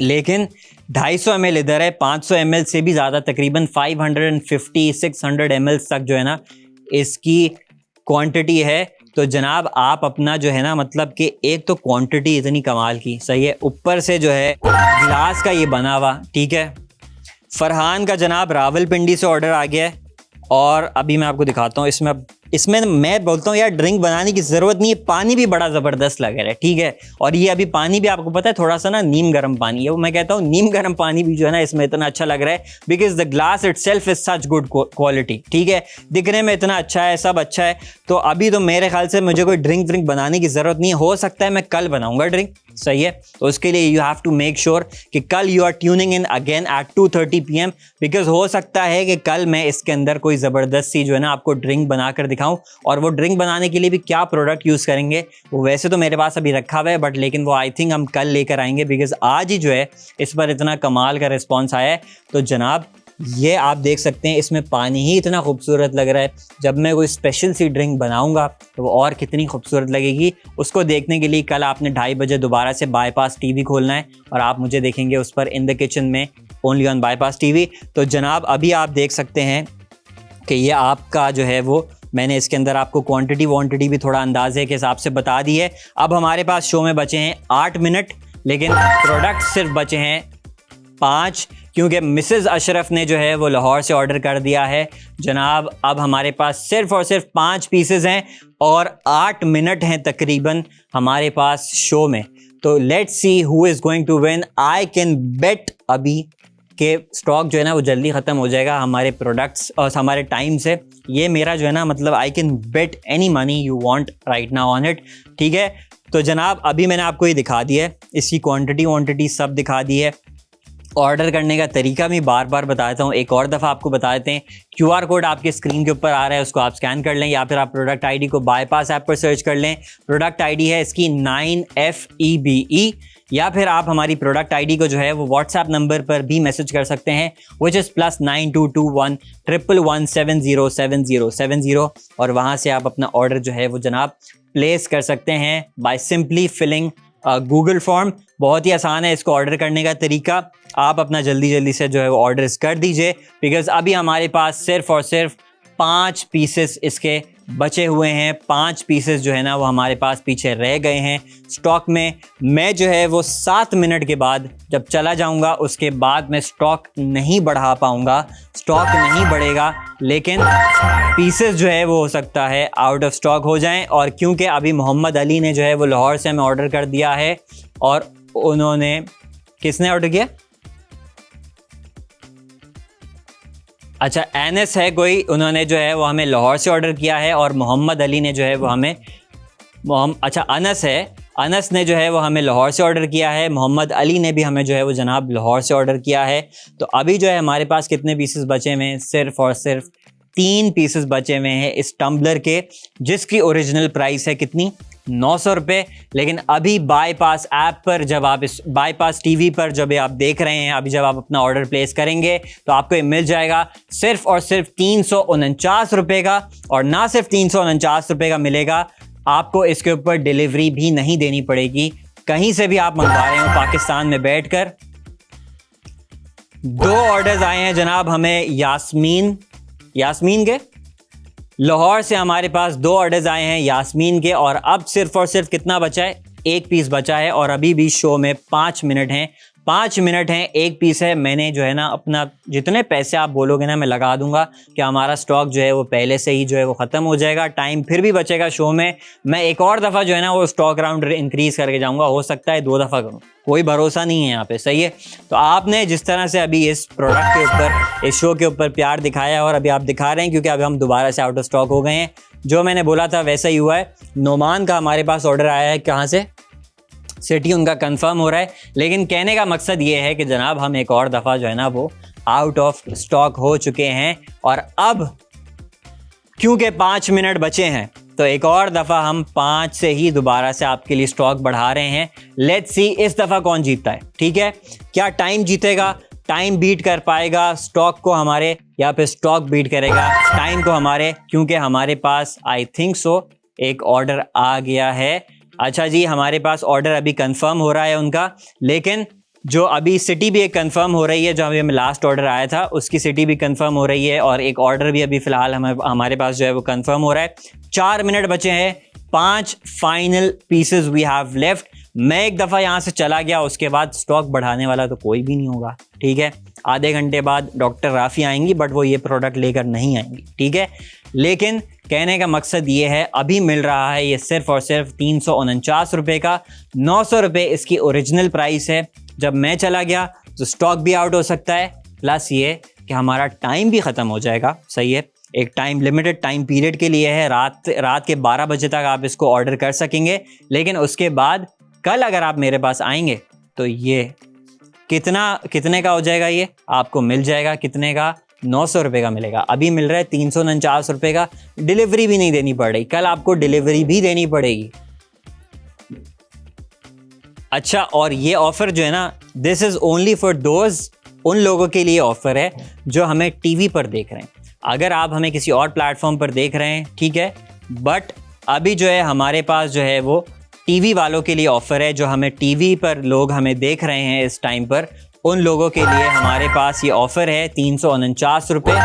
लेकिन 250 ml इधर है, 500 ml से भी ज़्यादा, तकरीबन 550-600 ml तक जो है ना इसकी क्वांटिटी है। तो जनाब आप अपना जो है ना, मतलब कि एक तो क्वांटिटी इतनी कमाल की, सही है, ऊपर से जो है ग्लास का ये बना हुआ, ठीक है। फरहान का जनाब रावलपिंडी से ऑर्डर आ गया है और अभी मैं आपको दिखाता हूँ। इसमें मैं बोलता हूँ यार ड्रिंक बनाने की ज़रूरत नहीं है, पानी भी बड़ा ज़बरदस्त लग रहा है, ठीक है। और ये अभी पानी भी आपको पता है थोड़ा सा ना नीम गर्म पानी है, वो मैं कहता हूँ नीम गर्म पानी भी जो है ना इसमें इतना अच्छा लग रहा है, because the glass itself is such good quality, ठीक है। दिखने में इतना अच्छा है, सब अच्छा है। तो अभी तो मेरे ख्याल से मुझे कोई ड्रिंक बनाने की ज़रूरत नहीं है। हो सकता है मैं कल बनाऊँगा ड्रिंक, सही है। तो उसके लिए you have to make sure कि कल you are tuning in again at 2:30 PM, because हो सकता है कि कल मैं इसके अंदर कोई ज़बरदस्त सी जो है ना आपको ड्रिंक बना कर दिखाऊँ। और वो ड्रिंक बनाने के लिए भी क्या प्रोडक्ट यूज़ करेंगे वो वैसे तो मेरे पास अभी रखा हुआ है, बट लेकिन वो आई थिंक हम कल लेकर आएंगे, बिकॉज आज ही जो है इस पर इतना कमाल का रिस्पॉन्स आया है। तो जनाब ये आप देख सकते हैं, इसमें पानी ही इतना खूबसूरत लग रहा है। जब मैं कोई स्पेशल सी ड्रिंक बनाऊंगा तो वो और कितनी खूबसूरत लगेगी, उसको देखने के लिए कल आपने 2:30 बजे दोबारा से बाईपास टीवी खोलना है और आप मुझे देखेंगे उस पर इन द किचन में, ओनली ऑन बाईपास टीवी। तो जनाब अभी आप देख सकते हैं कि ये आपका जो है वो मैंने इसके अंदर आपको क्वांटिटी भी थोड़ा अंदाजे के हिसाब से बता दी है। अब हमारे पास शो में बचे हैं 8 मिनट, लेकिन प्रोडक्ट सिर्फ बचे हैं 5, क्योंकि मिसेस अशरफ ने जो है वो लाहौर से ऑर्डर कर दिया है जनाब। अब हमारे पास सिर्फ और सिर्फ 5 पीसेस हैं और 8 मिनट हैं तकरीबन हमारे पास शो में। तो let's see who is going to win. I can bet अभी के स्टॉक जो है ना वो जल्दी ख़त्म हो जाएगा हमारे प्रोडक्ट्स और हमारे टाइम से। ये मेरा जो है ना, मतलब आई can bat any money you want right now on it, ठीक है। तो जनाब अभी मैंने आपको ये दिखा दिया है, इसकी क्वांटिटी सब दिखा दी है। ऑर्डर करने का तरीका भी बार बार बताता हूँ, एक और दफ़ा आपको बता देते हैं। QR कोड आपके स्क्रीन के ऊपर आ रहा है, उसको आप स्कैन कर लें, या फिर आप प्रोडक्ट ID को बाईपास ऐप पर सर्च कर लें। प्रोडक्ट ID है इसकी 9FEBE, या फिर आप हमारी प्रोडक्ट ID को जो है वो व्हाट्सएप नंबर पर भी मैसेज कर सकते हैं, विच इज़ +9221 111 707070, और वहाँ से आप अपना ऑर्डर जो है वो जनाब प्लेस कर सकते हैं by simply filling Google form. बहुत ही आसान है इसको ऑर्डर करने का तरीका। आप अपना जल्दी से जो है वो ऑर्डर्स कर दीजिए, बिकॉज अभी हमारे पास सिर्फ और सिर्फ 5 पीसेस इसके बचे हुए हैं। 5 पीसेस जो है ना वो हमारे पास पीछे रह गए हैं स्टॉक में। मैं जो है वो 7 मिनट के बाद जब चला जाऊंगा, उसके बाद मैं स्टॉक नहीं बढ़ा पाऊंगा, स्टॉक नहीं बढ़ेगा, लेकिन पीसेस जो है वो हो सकता है आउट ऑफ स्टॉक हो जाएं। और क्योंकि अभी मोहम्मद अली ने जो है वो लाहौर से हमें ऑर्डर कर दिया है, और उन्होंने, किसने ऑर्डर किया? अच्छा एनएस है कोई, उन्होंने जो है वो हमें लाहौर से ऑर्डर किया है, और मोहम्मद अली ने जो है वो हमें अच्छा अनस है, अनस ने जो है वो हमें लाहौर से ऑर्डर किया है, मोहम्मद अली ने भी हमें जो है वो जनाब लाहौर से ऑर्डर किया है। तो अभी जो है हमारे पास कितने पीसेस बचे हुए हैं? सिर्फ और सिर्फ 3 पीसेस बचे हुए हैं इस टम्बलर के, जिसकी ओरिजिनल प्राइस है कितनी? 900 रुपये। लेकिन अभी बाईपास ऐप पर जब आप इस बाईपास टीवी पर जब आप देख रहे हैं, अभी जब आप अपना ऑर्डर प्लेस करेंगे तो आपको ये मिल जाएगा सिर्फ और सिर्फ 349 रुपये का। और ना सिर्फ 349 रुपये का मिलेगा, आपको इसके ऊपर डिलीवरी भी नहीं देनी पड़ेगी, कहीं से भी आप मंगवा रहे हो पाकिस्तान में बैठकर। 2 ऑर्डर्स आए हैं जनाब हमें यास्मीन के लाहौर से। हमारे पास 2 ऑर्डर्स आए हैं यास्मीन के, और अब सिर्फ और सिर्फ कितना बचा है? 1 पीस बचा है, और अभी भी शो में 5 मिनट हैं। 5 मिनट हैं, 1 पीस है। मैंने जो है ना अपना जितने पैसे आप बोलोगे ना मैं लगा दूंगा कि हमारा स्टॉक जो है वो पहले से ही जो है वो ख़त्म हो जाएगा। टाइम फिर भी बचेगा शो में। मैं एक और दफ़ा जो है ना वो स्टॉक राउंड इंक्रीज़ करके जाऊंगा, हो सकता है 2 दफ़ा करूँ, कोई भरोसा नहीं है यहाँ पे, सही है। तो आपने जिस तरह से अभी इस प्रोडक्ट के ऊपर, इस शो के ऊपर प्यार दिखाया, और अभी आप दिखा रहे हैं क्योंकि अभी हम दोबारा से आउट ऑफ स्टॉक हो गए हैं। जो मैंने बोला था वैसा ही हुआ है। नोमान का हमारे पास ऑर्डर आया है, कहाँ से? सिटी उनका कंफर्म हो रहा है। लेकिन कहने का मकसद ये है कि जनाब हम एक और दफ़ा जो है ना वो आउट ऑफ स्टॉक हो चुके हैं, और अब क्योंकि 5 मिनट बचे हैं तो एक और दफ़ा हम 5 से ही दोबारा से आपके लिए स्टॉक बढ़ा रहे हैं। लेट्स सी इस दफ़ा कौन जीतता है, ठीक है? क्या टाइम जीतेगा? टाइम बीट कर पाएगा स्टॉक को हमारे, या फिर स्टॉक बीट करेगा टाइम को हमारे? क्योंकि हमारे पास आई थिंक सो एक ऑर्डर आ गया है। अच्छा जी, हमारे पास ऑर्डर अभी कंफर्म हो रहा है उनका, लेकिन जो अभी सिटी भी एक कंफर्म हो रही है, जो अभी हमें लास्ट ऑर्डर आया था उसकी सिटी भी कंफर्म हो रही है, और एक ऑर्डर भी अभी फ़िलहाल हमारे पास जो है वो कंफर्म हो रहा है। 4 मिनट बचे हैं, 5 final pieces we have left. मैं एक दफ़ा यहाँ से चला गया, उसके बाद स्टॉक बढ़ाने वाला तो कोई भी नहीं होगा, ठीक है? आधे घंटे बाद डॉक्टर राफ़ी आएंगी, बट वो ये प्रोडक्ट लेकर नहीं आएंगी, ठीक है? लेकिन कहने का मकसद ये है, अभी मिल रहा है ये सिर्फ और सिर्फ 349 रुपये का। 900 रुपये इसकी ओरिजिनल प्राइस है। जब मैं चला गया तो स्टॉक भी आउट हो सकता है, प्लस ये कि हमारा टाइम भी ख़त्म हो जाएगा, सही है? एक टाइम, लिमिटेड टाइम पीरियड के लिए है। रात के 12 बजे तक आप इसको ऑर्डर कर सकेंगे, लेकिन उसके बाद कल अगर आप मेरे पास आएंगे तो ये कितने का हो जाएगा? ये आपको मिल जाएगा कितने का? 900 रुपये का मिलेगा। अभी मिल रहा है 349 रुपये का। डिलीवरी भी नहीं देनी पड़ रही, कल आपको डिलीवरी भी देनी पड़ेगी। अच्छा, और ये ऑफ़र जो है ना, this is only for those, उन लोगों के लिए ऑफ़र है जो हमें टीवी पर देख रहे हैं। अगर आप हमें किसी और प्लेटफॉर्म पर देख रहे हैं, ठीक है, बट अभी जो है हमारे पास जो है वो टीवी वालों के लिए ऑफ़र है। जो हमें टीवी पर लोग हमें देख रहे हैं इस टाइम पर, उन लोगों के लिए हमारे पास ये ऑफ़र है 349 रुपये,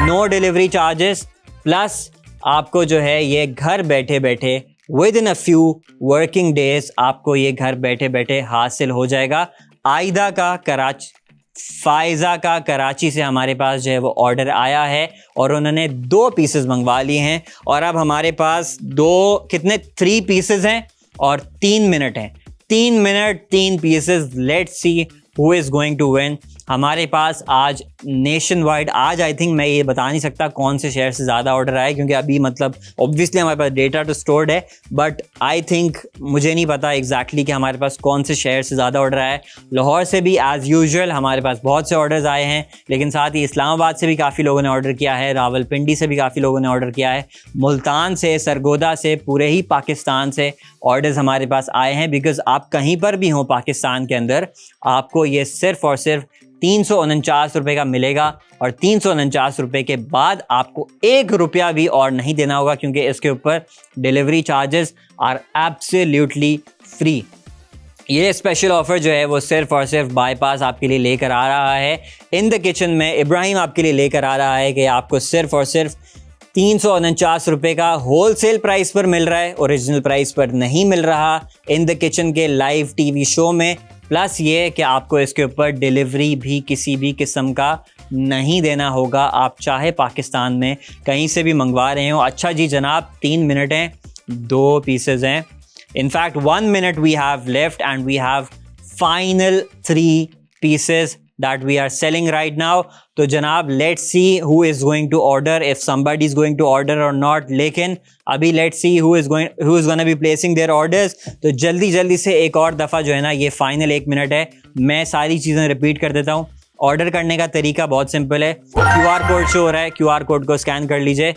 नो डिलीवरी चार्जेस, प्लस आपको जो है ये घर बैठे बैठे with in a few working days आपको ये घर बैठे बैठे हासिल हो जाएगा। फ़ायज़ा का कराची से हमारे पास जो है वो ऑर्डर आया है, और उन्होंने 2 पीसेस मंगवा लिए हैं, और अब हमारे पास 3 पीसेस हैं और 3 मिनट हैं। 3 minute 3 pieces. Let's see who is going to win. हमारे पास आज नेशन वाइड, आज आई थिंक मैं ये बता नहीं सकता कौन से शहर से ज़्यादा ऑर्डर आए, क्योंकि अभी मतलब ऑब्वियसली हमारे पास डेटा तो स्टोर्ड है, बट आई थिंक मुझे नहीं पता एग्जैक्टली कि हमारे पास कौन से शहर से ज़्यादा ऑर्डर आए। लाहौर से भी एज़ यूजुअल हमारे पास बहुत से ऑर्डर्स आए हैं, लेकिन साथ ही इस्लामाबाद से भी काफ़ी लोगों ने ऑर्डर किया है, रावलपिंडी से भी काफ़ी लोगों ने ऑर्डर किया है, मुल्तान से, सरगोदा से, पूरे ही पाकिस्तान से ऑर्डर्स हमारे पास आए हैं। बिकॉज़ आप कहीं पर भी हों पाकिस्तान के अंदर, आपको ये सिर्फ़ और सिर्फ 349 रुपये का मिलेगा, और 349 रुपये के बाद आपको 1 रुपया भी और नहीं देना होगा, क्योंकि इसके ऊपर delivery charges are absolutely free. ये स्पेशल ऑफ़र जो है वो सिर्फ और सिर्फ बाईपास आपके लिए लेकर आ रहा है। इन द किचन में इब्राहिम आपके लिए लेकर आ रहा है कि आपको सिर्फ और सिर्फ 349 रुपये का होलसेल प्राइस पर मिल रहा है, ओरिजिनल प्राइस पर नहीं मिल रहा इन द किचन के लाइव टीवी शो में। प्लस ये कि आपको इसके ऊपर डिलीवरी भी किसी भी किस्म का नहीं देना होगा, आप चाहे पाकिस्तान में कहीं से भी मंगवा रहे हो। अच्छा जी जनाब, 3 मिनट हैं, 2 पीसेज हैं। In fact 1 minute we have left and we have final 3 pieces that we are selling right now. तो जनाब let's see who is going to order, if somebody is going to order or not. लेकिन अभी let's see who is going to be placing their orders. तो जल्दी से एक और दफ़ा जो है ना, ये फाइनल 1 मिनट है, मैं सारी चीज़ें रिपीट कर देता हूँ। ऑर्डर करने का तरीका बहुत सिंपल है। QR कोड शो हो रहा है, QR कोड को स्कैन कर लीजिए।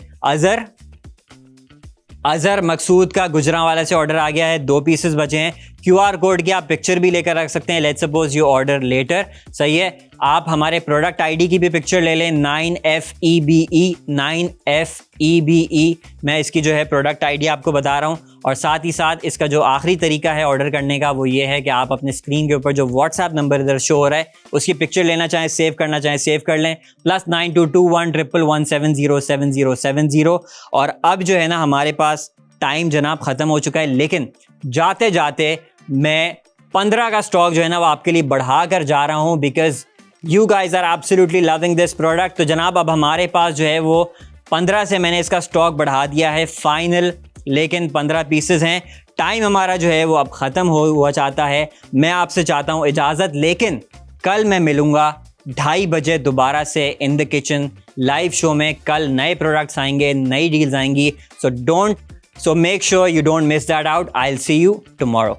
अज़हर मकसूद का गुजरांवाला से ऑर्डर आ गया है, 2 पीसेस बचे हैं। QR कोड की आप पिक्चर भी लेकर रख सकते हैं। Let's suppose you order later, सही है, आप हमारे प्रोडक्ट आईडी की भी पिक्चर ले लें, 9FEBE 9FEBE। मैं इसकी जो है प्रोडक्ट आईडी आपको बता रहा हूँ। और साथ ही साथ इसका जो आखिरी तरीका है ऑर्डर करने का वो ये है कि आप अपने स्क्रीन के ऊपर जो व्हाट्सएप नंबर इधर शो हो रहा है उसकी पिक्चर लेना चाहें, सेव करना चाहें, सेव कर लें, +922111707070। और अब जो है ना हमारे पास टाइम जनाब ख़त्म हो चुका है, लेकिन जाते जाते मैं 15 का स्टॉक जो है ना वो आपके लिए बढ़ा कर जा रहा हूँ, because you guys are absolutely loving this product. तो जनाब अब हमारे पास जो है वो 15 से मैंने इसका स्टॉक बढ़ा दिया है फाइनल, लेकिन 15 पीसेस हैं। टाइम हमारा जो है वो अब ख़त्म हुआ चाहता है। मैं आपसे चाहता हूँ इजाज़त, लेकिन कल मैं मिलूँगा 2:30 बजे दोबारा से in the kitchen live show में। कल नए प्रोडक्ट्स आएंगे, नई डील्स आएंगी, so make sure you don't miss that out. I will see you tomorrow.